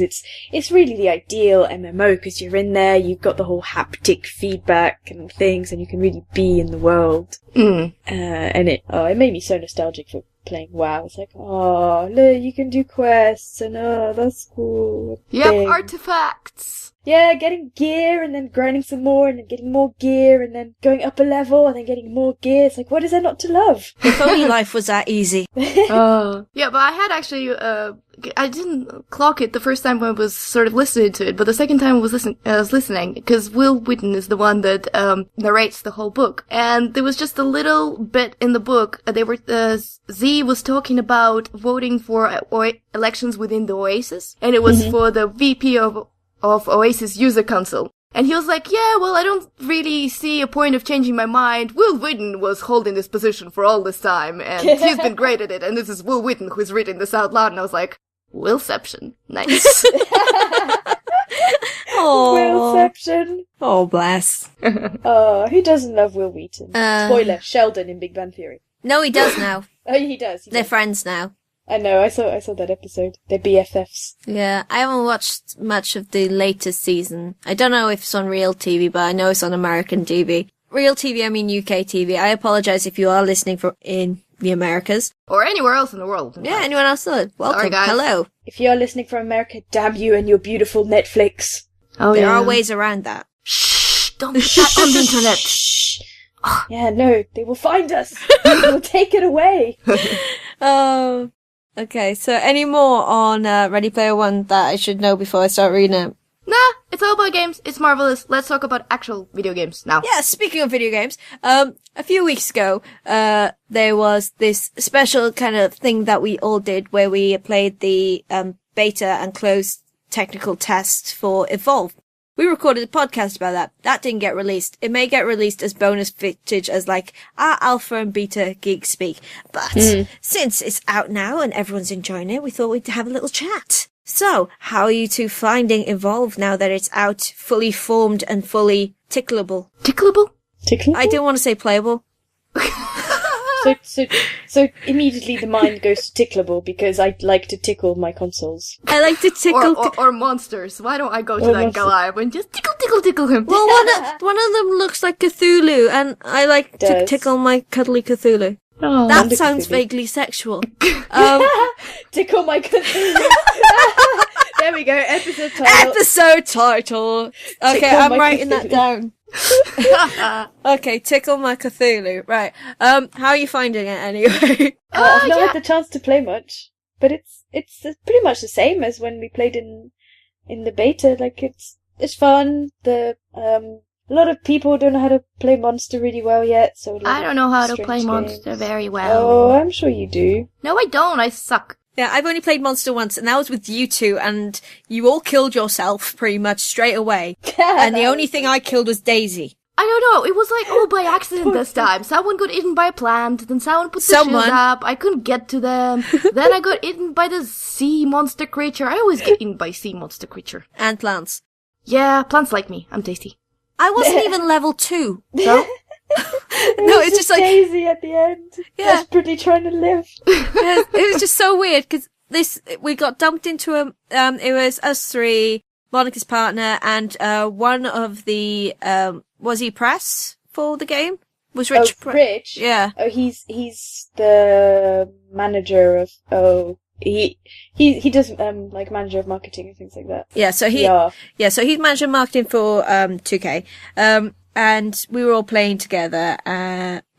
it's really the ideal MMO because you're in there, you've got the whole haptic feedback and things, and you can really be in the world. And it made me so nostalgic for playing WoW. It's like, oh look, you can do quests, and that's cool. Yep, artifacts. Yeah, getting gear and then grinding some more and then getting more gear and then going up a level and then getting more gear. It's like, what is there not to love? If only life was that easy. Yeah, but I had actually, I didn't clock it the first time when I was sort of listening to it, but the second time I was listening, because Will Wheaton is the one that, narrates the whole book. And there was just a little bit in the book, Z was talking about voting for elections within the Oasis, and it was for the VP of Oasis User Council. And he was like, yeah, well, I don't really see a point of changing my mind. Will Wheaton was holding this position for all this time, and he's been great at it, and this is Will Wheaton who's reading this out loud, and I was like, Willception. Nice. Willception. Oh, bless. Who doesn't love Will Wheaton? Spoiler, Sheldon in Big Bang Theory. No, he does now. Oh, he does. They're friends now. I know, I saw that episode. They're BFFs. Yeah, I haven't watched much of the latest season. I don't know if it's on real TV, but I know it's on American TV. Real TV, I mean UK TV. I apologize if you are listening in the Americas. Or anywhere else in the world. Yeah, anyone else? Welcome. Sorry, guys. Hello. If you are listening from America, damn you and your beautiful Netflix. Oh, there are ways around that. Shh! Don't put that on the internet. Shh. Yeah, no, they will find us. They will take it away. Oh. Okay, so any more on Ready Player One that I should know before I start reading it? Nah, it's all about games. It's marvelous. Let's talk about actual video games now. Yeah, speaking of video games, a few weeks ago, there was this special kind of thing that we all did where we played the beta and closed technical test for Evolve. We recorded a podcast about that. That didn't get released. It may get released as bonus footage as like our alpha and beta Geek Speak. But since it's out now and everyone's enjoying it, we thought we'd have a little chat. So, how are you two finding Evolve now that it's out, fully formed and fully tickleable? Tickleable? Tickleable? I didn't want to say playable. So immediately the mind goes to tickleable because I like to tickle my consoles. I like to tickle... or monsters. Why don't I go to that Goliath and just tickle him? Well, one of them looks like Cthulhu, and I like to tickle my cuddly Cthulhu. Oh, that sounds vaguely sexual. Tickle my Cthulhu. There we go, episode title. Okay, Tickle I'm my writing Cthulhu. that down. Okay, tickle my Cthulhu. Right. How are you finding it anyway? I've not had the chance to play much, but it's pretty much the same as when we played in the beta. Like it's fun. A lot of people don't know how to play Monster really well yet, so I don't know how to play Monster very well. Oh, I'm sure you do. No, I don't. I suck. Yeah, I've only played Monster once, and that was with you two, and you all killed yourself pretty much straight away. And the only thing I killed was Daisy. I don't know. It was like by accident this time. Someone got eaten by a plant, then someone put the shield up. I couldn't get to them. Then I got eaten by the sea monster creature. I always get eaten by sea monster creature. And plants. Yeah, plants like me. I'm tasty. I wasn't even level 2. So? No, it's just like Daisy at the end. Yeah, desperately trying to live. It was just so weird because we got dumped into it was us three, Monica's partner, and one of the was he press for the game? Was Rich? Rich. Yeah. Oh, he's the manager of. He does like manager of marketing and things like that. Yeah. So so he's manager of marketing for 2K. and we were all playing together.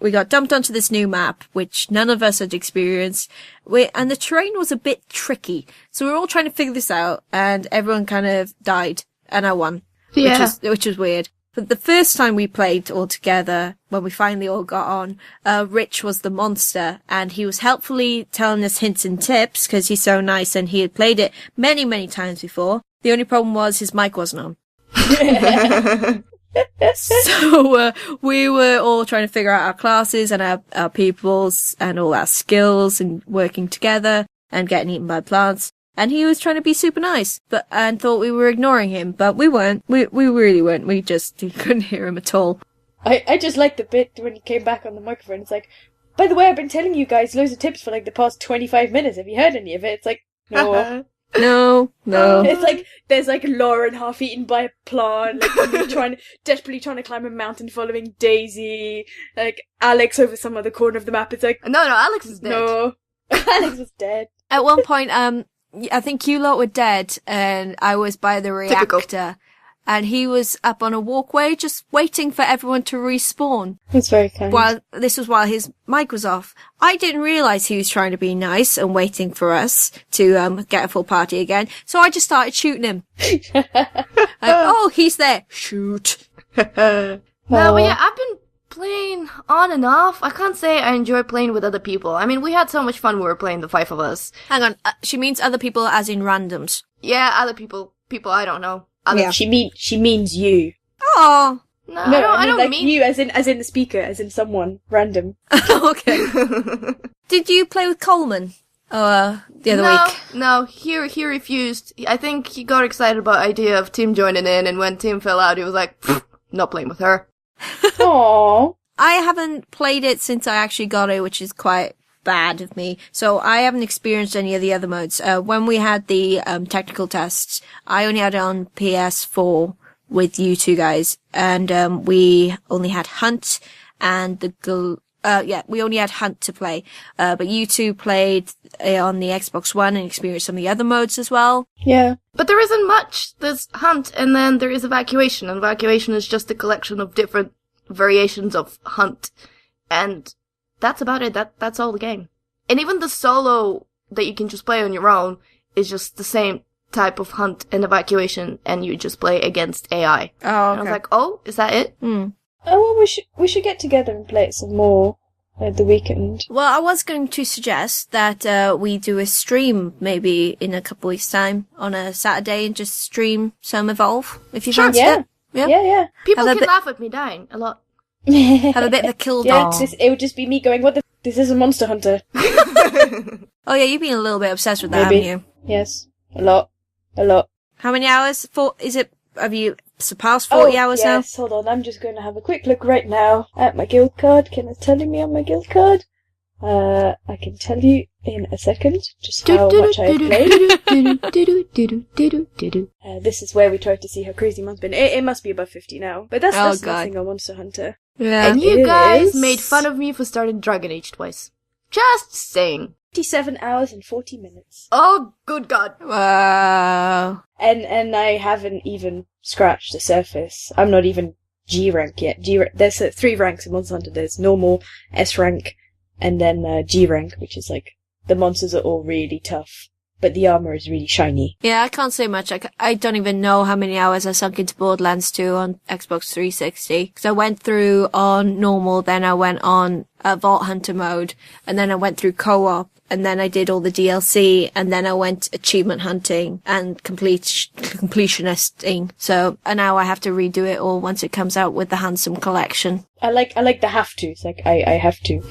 We got dumped onto this new map, which none of us had experienced. And the terrain was a bit tricky. So we were all trying to figure this out, and everyone kind of died, and I won. Yeah. Which was weird. But the first time we played all together, when we finally all got on, Rich was the monster, and he was helpfully telling us hints and tips, because he's so nice, and he had played it many, many times before. The only problem was his mic wasn't on. So we were all trying to figure out our classes and our peoples and all our skills and working together and getting eaten by plants. And he was trying to be super nice, and thought we were ignoring him, but we weren't. We really weren't. We just couldn't hear him at all. I just like the bit when he came back on the microphone. It's like, by the way, I've been telling you guys loads of tips for like the past 25 minutes. Have you heard any of it? It's like, no. No. It's like, there's like Lauren half eaten by a plant, like desperately trying to climb a mountain following Daisy, like Alex over some other corner of the map. It's like, No, Alex is dead. no. Alex was dead. At one point, I think you lot were dead, and I was by the reactor. Typical. And he was up on a walkway just waiting for everyone to respawn. That's very kind. This was while his mic was off. I didn't realise he was trying to be nice and waiting for us to get a full party again. So I just started shooting him. Oh, he's there. Shoot. No, but yeah, I've been playing on and off. I can't say I enjoy playing with other people. I mean, we had so much fun when we were playing, the 5 of us. Hang on. She means other people as in randoms. Yeah, other people I don't know. Yeah. She means you. Oh. No, I don't like mean you as in the speaker, as in someone random. Okay. Did you play with Coleman? The other week? No, he refused. I think he got excited about the idea of Tim joining in, and when Tim fell out, he was like, not playing with her. Aww. I haven't played it since I actually got it, which is quite bad of me. So I haven't experienced any of the other modes. When we had the technical tests, I only had it on PS4 with you two guys, and we only had Hunt and we only had Hunt to play. But you two played on the Xbox One and experienced some of the other modes as well. Yeah. But there isn't much. There's Hunt, and then there is Evacuation. And Evacuation is just a collection of different variations of Hunt. And that's about it. That's all the game. And even the solo that you can just play on your own is just the same type of Hunt and Evacuation, and you just play against AI. Oh, okay. And I was like, oh, is that it? Mm. Oh, well, we should get together and play it some more at the weekend. Well, I was going to suggest that we do a stream maybe in a couple weeks' time on a Saturday and just stream some Evolve, if you fancy it. Yeah. People Have a can bit- laugh at me dying a lot. Have a bit of a kill Yeah, dog. it would just be me going, this is a Monster Hunter. Oh yeah, you've been a little bit obsessed with that, Maybe. haven't you? Yes. A lot. How many hours? Have you surpassed 40 hours yes, hold on, I'm just going to have a quick look right now at my guild card. Can it tell me on my guild card? I can tell you in a second just how much I've played. This is where we try to see how crazy Mon's been. It must be above 50 now, but that's nothing on Monster Hunter. now? Yeah. And you guys is- made fun of me for starting Dragon Age twice. Just saying. 57 hours and 40 minutes. Oh, good God. Wow. And I haven't even scratched the surface. I'm not even G rank yet. There's 3 ranks in Monster Hunter. There's normal, S rank, and then G rank, which is like the monsters are all really tough, but the armor is really shiny. Yeah, I can't say much. I don't even know how many hours I sunk into Borderlands 2 on Xbox 360. Because I went through on normal, then I went on Vault Hunter mode, and then I went through co-op, and then I did all the DLC, and then I went achievement hunting and completionisting. So, and now I have to redo it all once it comes out with the Handsome Collection. I like the have to. It's like I have to.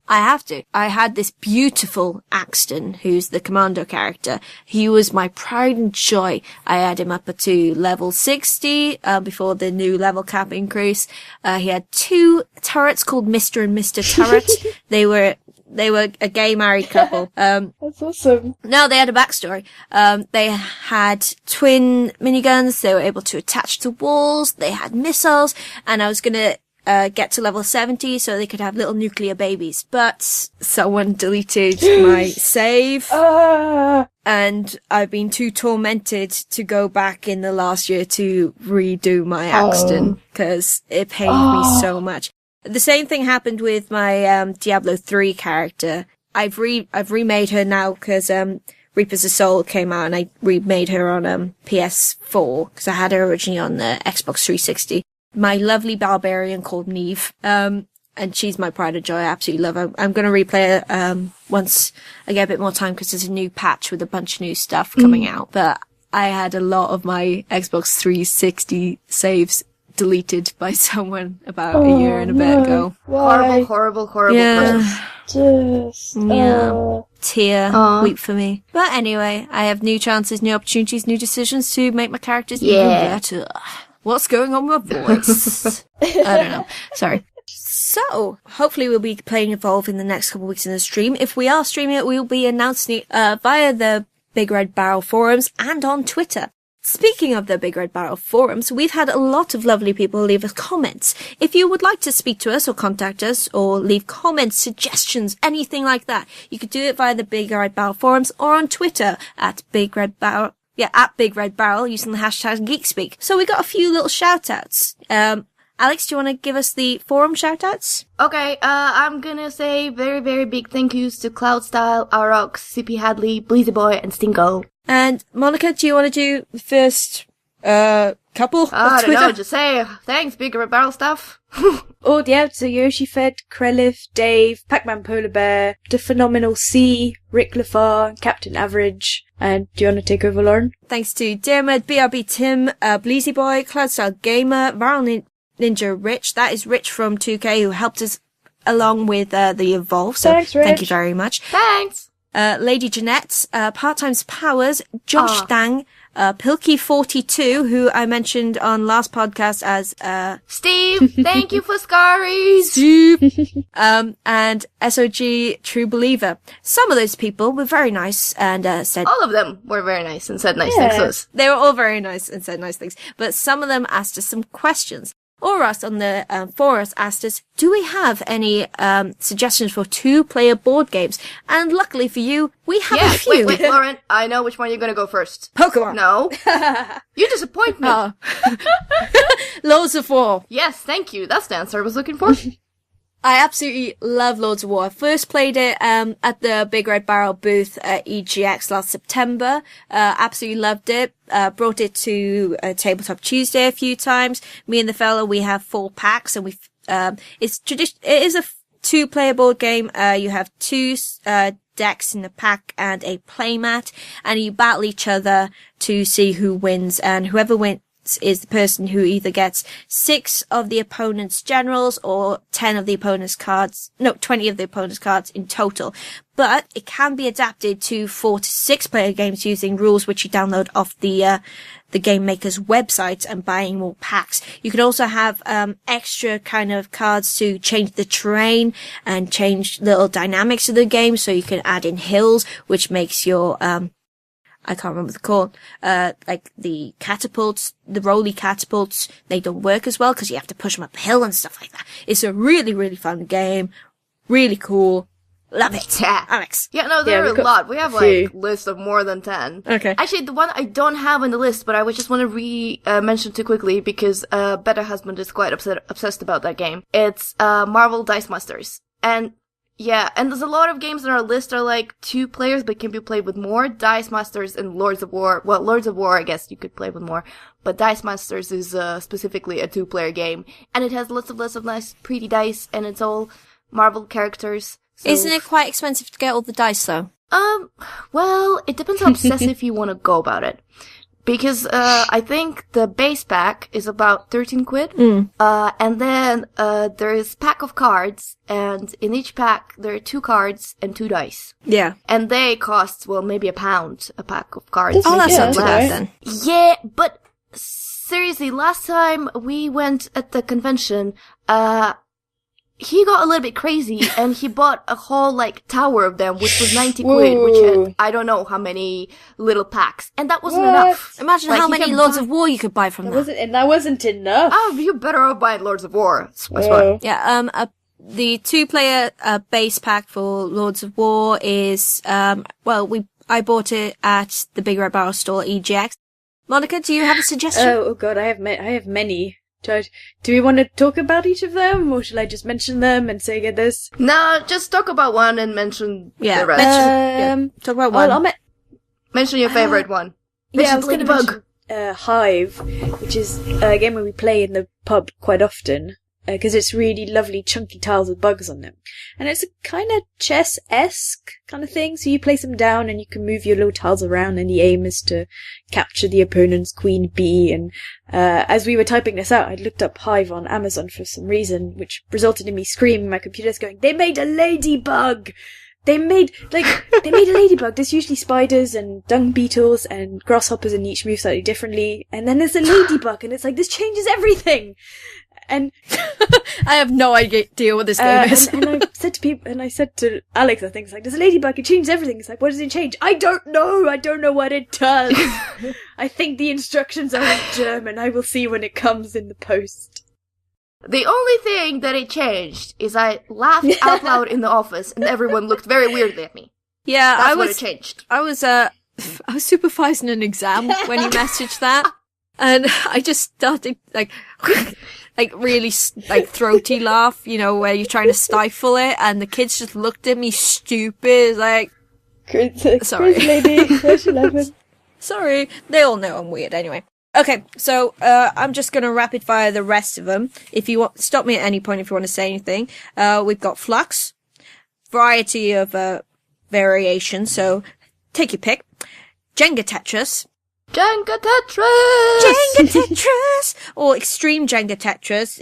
I have to. I had this beautiful Axton, who's the commando character. He was my pride and joy. I had him up to level 60, before the new level cap increase. He had 2 turrets called Mr. and Mr. Turret. They were a gay married couple. That's awesome. No, they had a backstory. They had twin miniguns. They were able to attach to walls. They had missiles. And I was gonna get to level 70 so they could have little nuclear babies. But someone deleted my save. And I've been too tormented to go back in the last year to redo my accident because it pained me so much. The same thing happened with my Diablo 3 character. I've remade her now because Reapers of Soul came out and I remade her on PS4 because I had her originally on the Xbox 360. My lovely barbarian called Neve. And she's my pride and joy. I absolutely love her. I'm going to replay her once I get a bit more time because there's a new patch with a bunch of new stuff coming out. But I had a lot of my Xbox 360 saves deleted by someone about a year and a bit ago. Why? Horrible person. Tear, weep for me. But anyway, I have new chances, new opportunities, new decisions to make my characters even better. What's going on with my voice? I don't know. Sorry. So, hopefully we'll be playing Evolve in the next couple of weeks in the stream. If we are streaming it, we'll be announcing it via the Big Red Barrel forums and on Twitter. Speaking of the Big Red Barrel forums, we've had a lot of lovely people leave us comments. If you would like to speak to us or contact us or leave comments, suggestions, anything like that, you could do it via the Big Red Barrel forums or on Twitter at Big Red Barrel. Yeah, at Big Red Barrel using the hashtag Geek Speak. So we got a few little shout outs. Alex, do you want to give us the forum shoutouts? Okay, I'm gonna say very, very big thank yous to Cloudstyle, Aurox, CP Hadley, Bleezy Boy, and Stingo. And Monica, do you want to do the first couple? I don't know, just say thanks, Big Red Barrel stuff. Oh, yeah, so Yoshi Fed, Krelif, Dave, Pac-Man Polar Bear, The Phenomenal C, Rick Lafar, Captain Average. And do you want to take over, Lauren? Thanks to Dermot, BRB Tim, Bleezy Boy, Cloudstyle Gamer, Viral Ninja Rich, that is Rich from 2K who helped us along with the Evolve, so thanks, Rich. Thank you very much. Thanks! Lady Jeanette, Part-Time's Powers, Josh Dang, Pilkey42, who I mentioned on last podcast as Steve, thank you for Scaries! Steve! And SOG True Believer. Some of those people were very nice and said... All of them were very nice and said nice things to us. They were all very nice and said nice things, but some of them asked us some questions. Or us on the forums asked us, do we have any suggestions for 2-player board games? And luckily for you, we have a few. Wait, Lauren, I know which one you're gonna go first. Pokemon. No. You disappoint me. Lords of War. Yes, thank you. That's the answer I was looking for. I absolutely love Lords of War. I first played it at the Big Red Barrel booth at EGX last September. Absolutely loved it. Brought it to Tabletop Tuesday a few times. Me and the fella, we have 4 packs, and it is a 2-player board game. You have 2 decks in the pack and a playmat, and you battle each other to see who wins, and whoever wins is the person who either gets 6 of the opponent's generals or 10 of the opponent's cards. No, 20 of the opponent's cards in total. But it can be adapted to 4 to 6 player games using rules which you download off the game maker's website and buying more packs. You can also have extra kind of cards to change the terrain and change little dynamics of the game. So you can add in hills, which makes your I can't remember the called, like the catapults, the rolly catapults, they don't work as well because you have to push them up a hill and stuff like that. It's a really, really fun game. Really cool. Love it. Yeah. Alex. Yeah, no, there are a lot. We have like lists of more than 10. Okay. Actually, the one I don't have on the list, but I would just want to mention too quickly because, Better Husband is quite obsessed about that game. It's, Marvel Dice Masters. And, yeah, and there's a lot of games on our list are like 2 players, but can be played with more. Dice Masters and Lords of War. Well, Lords of War, I guess you could play with more. But Dice Masters is, specifically a 2-player game. And it has lots of nice, pretty dice, and it's all Marvel characters. So, isn't it quite expensive to get all the dice though? Well, it depends how obsessive you want to go about it. Because, I think the base pack is about 13 quid. And then, there is pack of cards, and in each pack there are 2 cards and 2 dice. Yeah. And they cost, well, maybe £1 a pack of cards. Oh, that's not too bad then. Yeah, but seriously, last time we went at the convention, he got a little bit crazy and he bought a whole like tower of them, which was 90 quid, which had I don't know how many little packs, and that wasn't enough. Imagine Like, how he many can Lords buy- of War you could buy from that. That wasn't enough. Oh, you better off buying Lords of War. That's why. Yeah, the 2-player base pack for Lords of War is I bought it at the Big Red Barrel store, EGX. Monica, do you have a suggestion? Oh god, I have many. Do we want to talk about each of them, or should I just mention them and say get this? No, just talk about one and mention the rest. Talk about one. Mention your favorite one. Yeah, I was going to Ladybug. mention Hive, which is a game where we play in the pub quite often, because it's really lovely chunky tiles with bugs on them. And it's a kind of chess-esque kind of thing, so you place them down and you can move your little tiles around, and the aim is to capture the opponent's queen bee. And as we were typing this out, I looked up Hive on Amazon for some reason, which resulted in me screaming my computer's going, they made a ladybug! They made a ladybug. There's usually spiders and dung beetles and grasshoppers, and each move slightly differently. And then there's a ladybug, and it's like, this changes everything! And I have no idea what this game is. and I said to people, and I said to Alex, I think, it's like, there's a ladybug, it changes everything. It's like, what does it change? I don't know what it does. I think the instructions are in German. I will see when it comes in the post. The only thing that it changed is I laughed out loud in the office and everyone looked very weirdly at me. Yeah, That's what it changed. I was supervising an exam when he messaged that, and I just started like really throaty laugh, you know, where you're trying to stifle it, and the kids just looked at me stupid, like, sorry. Lady, where's she laughing? Sorry, they all know I'm weird anyway. Okay, so I'm just gonna rapid fire the rest of them. If you want, stop me at any point if you want to say anything. We've got Flux, variety of variations, so take your pick. Jenga Tetris. Jenga Tetris! Or Extreme Jenga Tetris,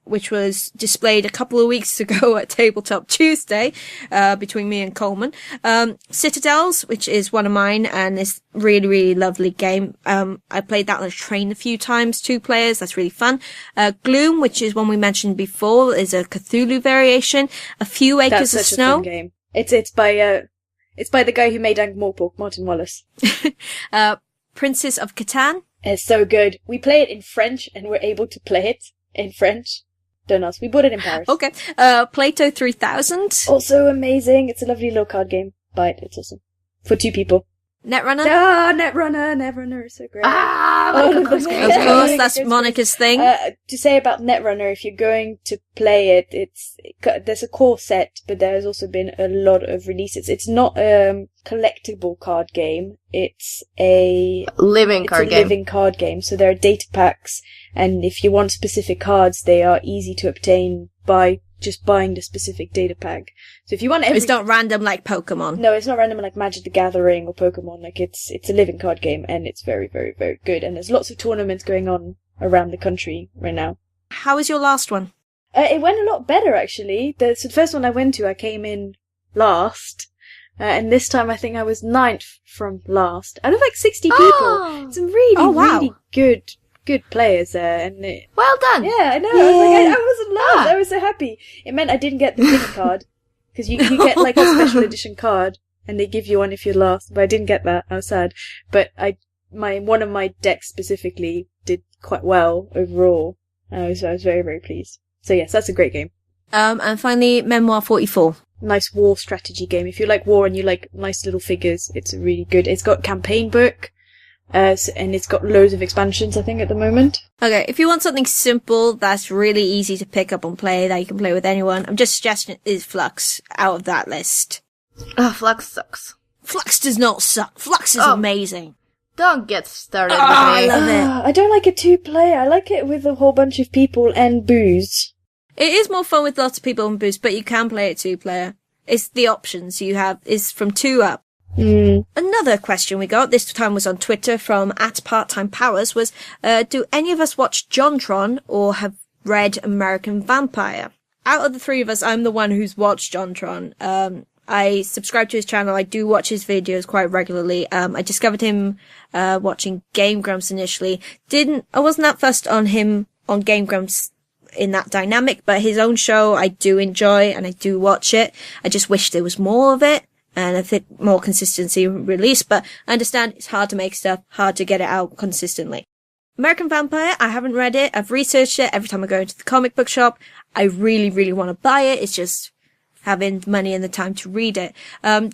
which was displayed a couple of weeks ago at Tabletop Tuesday, between me and Coleman. Citadels, which is one of mine, and it's really, really lovely game. I played that on a train a few times, 2 players, that's really fun. Gloom, which is one we mentioned before, is a Cthulhu variation. A Few Acres of Snow. A fun game. It's by the guy who made Ankh-Morpork, Martin Wallace. Princess of Catan. It's so good. We play it in French, and we're able to play it in French. Don't ask. We bought it in Paris. Okay. Plato 3000. Also amazing. It's a lovely little card game. Buy it. It's awesome. For 2 people. Netrunner. Netrunner is so great. Of course, that's Monica's thing. To say about Netrunner, if you're going to play it, there's a core set, but there's also been a lot of releases. It's not a collectible card game. It's a living card game. So there are data packs, and if you want specific cards, they are easy to obtain by just buying the specific data pack. So if you want it's not random like Pokemon. No, it's not random like Magic the Gathering or Pokemon. Like it's a living card game, and it's very, very, very good. And there's lots of tournaments going on around the country right now. How was your last one? It went a lot better, actually. The first one I went to, I came in last. And this time I think I was 9th from last. Out of like 60 people. Some really, really good players there, and well done. Yeah, I know. Yeah. I wasn't last. I was so happy. It meant I didn't get the mini card, because you get like a special edition card, and they give you one if you're last. But I didn't get that. I was sad. But one of my decks specifically did quite well overall. I was very, very pleased. So yes, that's a great game. And finally, Memoir 44. Nice war strategy game. If you like war and you like nice little figures, it's really good. It's got campaign book. And it's got loads of expansions, I think, at the moment. Okay, if you want something simple that's really easy to pick up and play, that you can play with anyone, I'm just suggesting it is Flux out of that list. Flux sucks. Flux does not suck. Flux is amazing. Don't get started with me. I love it. I don't like a 2-player. I like it with a whole bunch of people and booze. It is more fun with lots of people and booze, but you can play it 2-player. It's the options you have is from 2 up. Another question we got, this time was on Twitter from @PartTimePowers, was, do any of us watch JonTron or have read American Vampire? Out of the 3 of us, I'm the one who's watched JonTron. I subscribe to his channel, I do watch his videos quite regularly. I discovered him watching Game Grumps initially. I wasn't that fussed on him on Game Grumps in that dynamic, but his own show I do enjoy and I do watch it. I just wish there was more of it and a bit more consistency release, but I understand it's hard to make stuff, hard to get it out consistently. American Vampire, I haven't read it. I've researched it. Every time I go into the comic book shop, I really, really want to buy it. It's just having the money and the time to read it.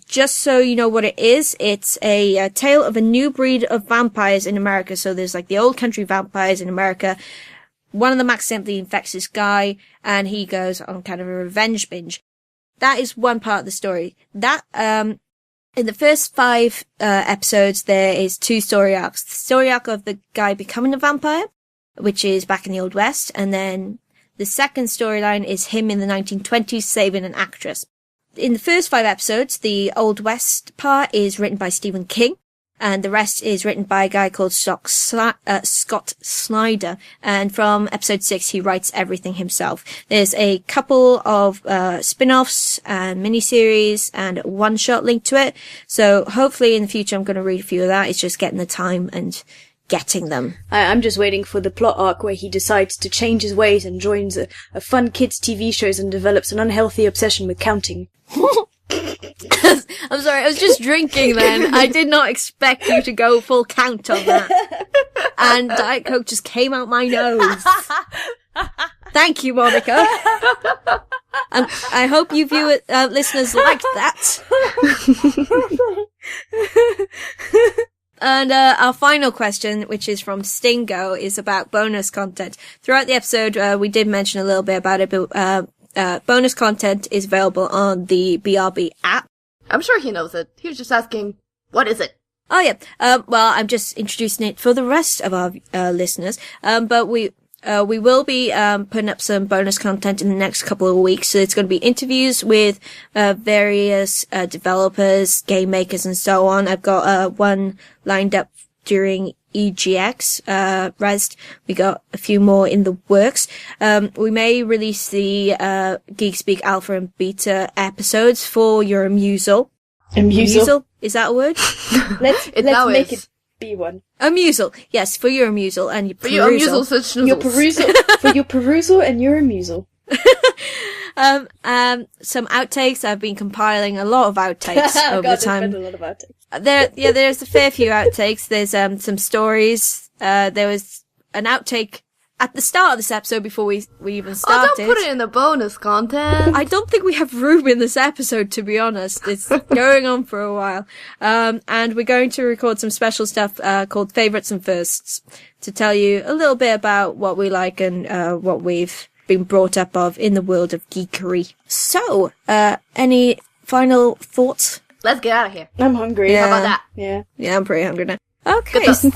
Just so you know what it is, it's a tale of a new breed of vampires in America. So there's like the old country vampires in America. One of them accidentally infects this guy and he goes on kind of a revenge binge. That is one part of the story. That, in the first 5 episodes, there is 2 story arcs. The story arc of the guy becoming a vampire, which is back in the Old West, and then the second storyline is him in the 1920s saving an actress. In the first 5 episodes, the Old West part is written by Stephen King, and the rest is written by a guy called Scott Snyder. And from episode 6, he writes everything himself. There's a couple of spin-offs and miniseries and a one-shot link to it. So hopefully in the future I'm going to read a few of that. It's just getting the time and getting them. I'm just waiting for the plot arc where he decides to change his ways and joins a fun kids TV shows and develops an unhealthy obsession with counting. I'm sorry, I was just drinking then. I did not expect you to go full count on that. And Diet Coke just came out my nose. Thank you, Monica. And I hope you listeners liked that. And our final question, which is from Stingo, is about bonus content. Throughout the episode, we did mention a little bit about it, but bonus content is available on the BRB app. I'm sure he knows it. He was just asking, what is it? Oh yeah. Well, I'm just introducing it for the rest of our listeners. But we will be putting up some bonus content in the next couple of weeks. So it's going to be interviews with various developers, game makers, and so on. I've got one lined up during EGX Rest. We got a few more in the works. We may release the Geek Speak Alpha and Beta episodes for your amusal. Amusal? Is that a word? Let's make it be one. Amusal. Yes, for your amusal and your For perusal. your amusal such Your perusal. For your perusal and your amusal. Some outtakes. I've been compiling a lot of outtakes over the time. There's been a lot of outtakes. There's a fair few outtakes. There's some stories. There was an outtake at the start of this episode before we even started. Oh, don't put it in the bonus content. I don't think we have room in this episode, to be honest. It's going on for a while. And we're going to record some special stuff called Favorites and Firsts to tell you a little bit about what we like and what we've been brought up of in the world of geekery. So, any final thoughts? Let's get out of here. I'm hungry. Yeah. How about that? Yeah, I'm pretty hungry now. Okay, so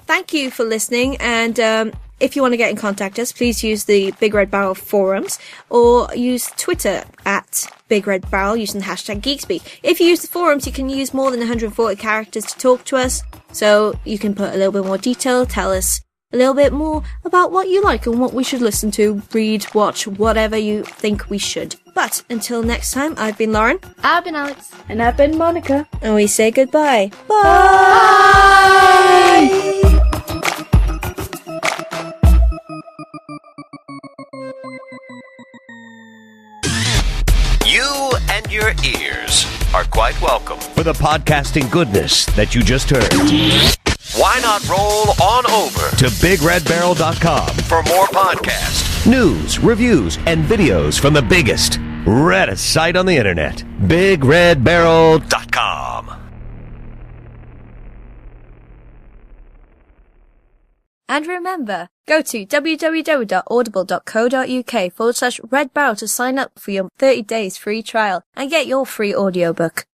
thank you for listening, and if you want to get in contact us, please use the Big Red Barrel forums or use Twitter at Big Red Barrel using the hashtag GeekSpeak. If you use the forums, you can use more than 140 characters to talk to us, so you can put a little bit more detail, tell us a little bit more about what you like and what we should listen to, read, watch, whatever you think we should. But until next time, I've been Lauren. I've been Alex. And I've been Monica. And we say goodbye. Bye! You and your ears are quite welcome for the podcasting goodness that you just heard. Why not roll on over to BigRedBarel.com for more podcasts, news, reviews, and videos from the biggest, reddest site on the internet, BigRedBarel.com. And remember, go to www.audible.co.uk/Red Barrel to sign up for your 30 days free trial and get your free audiobook.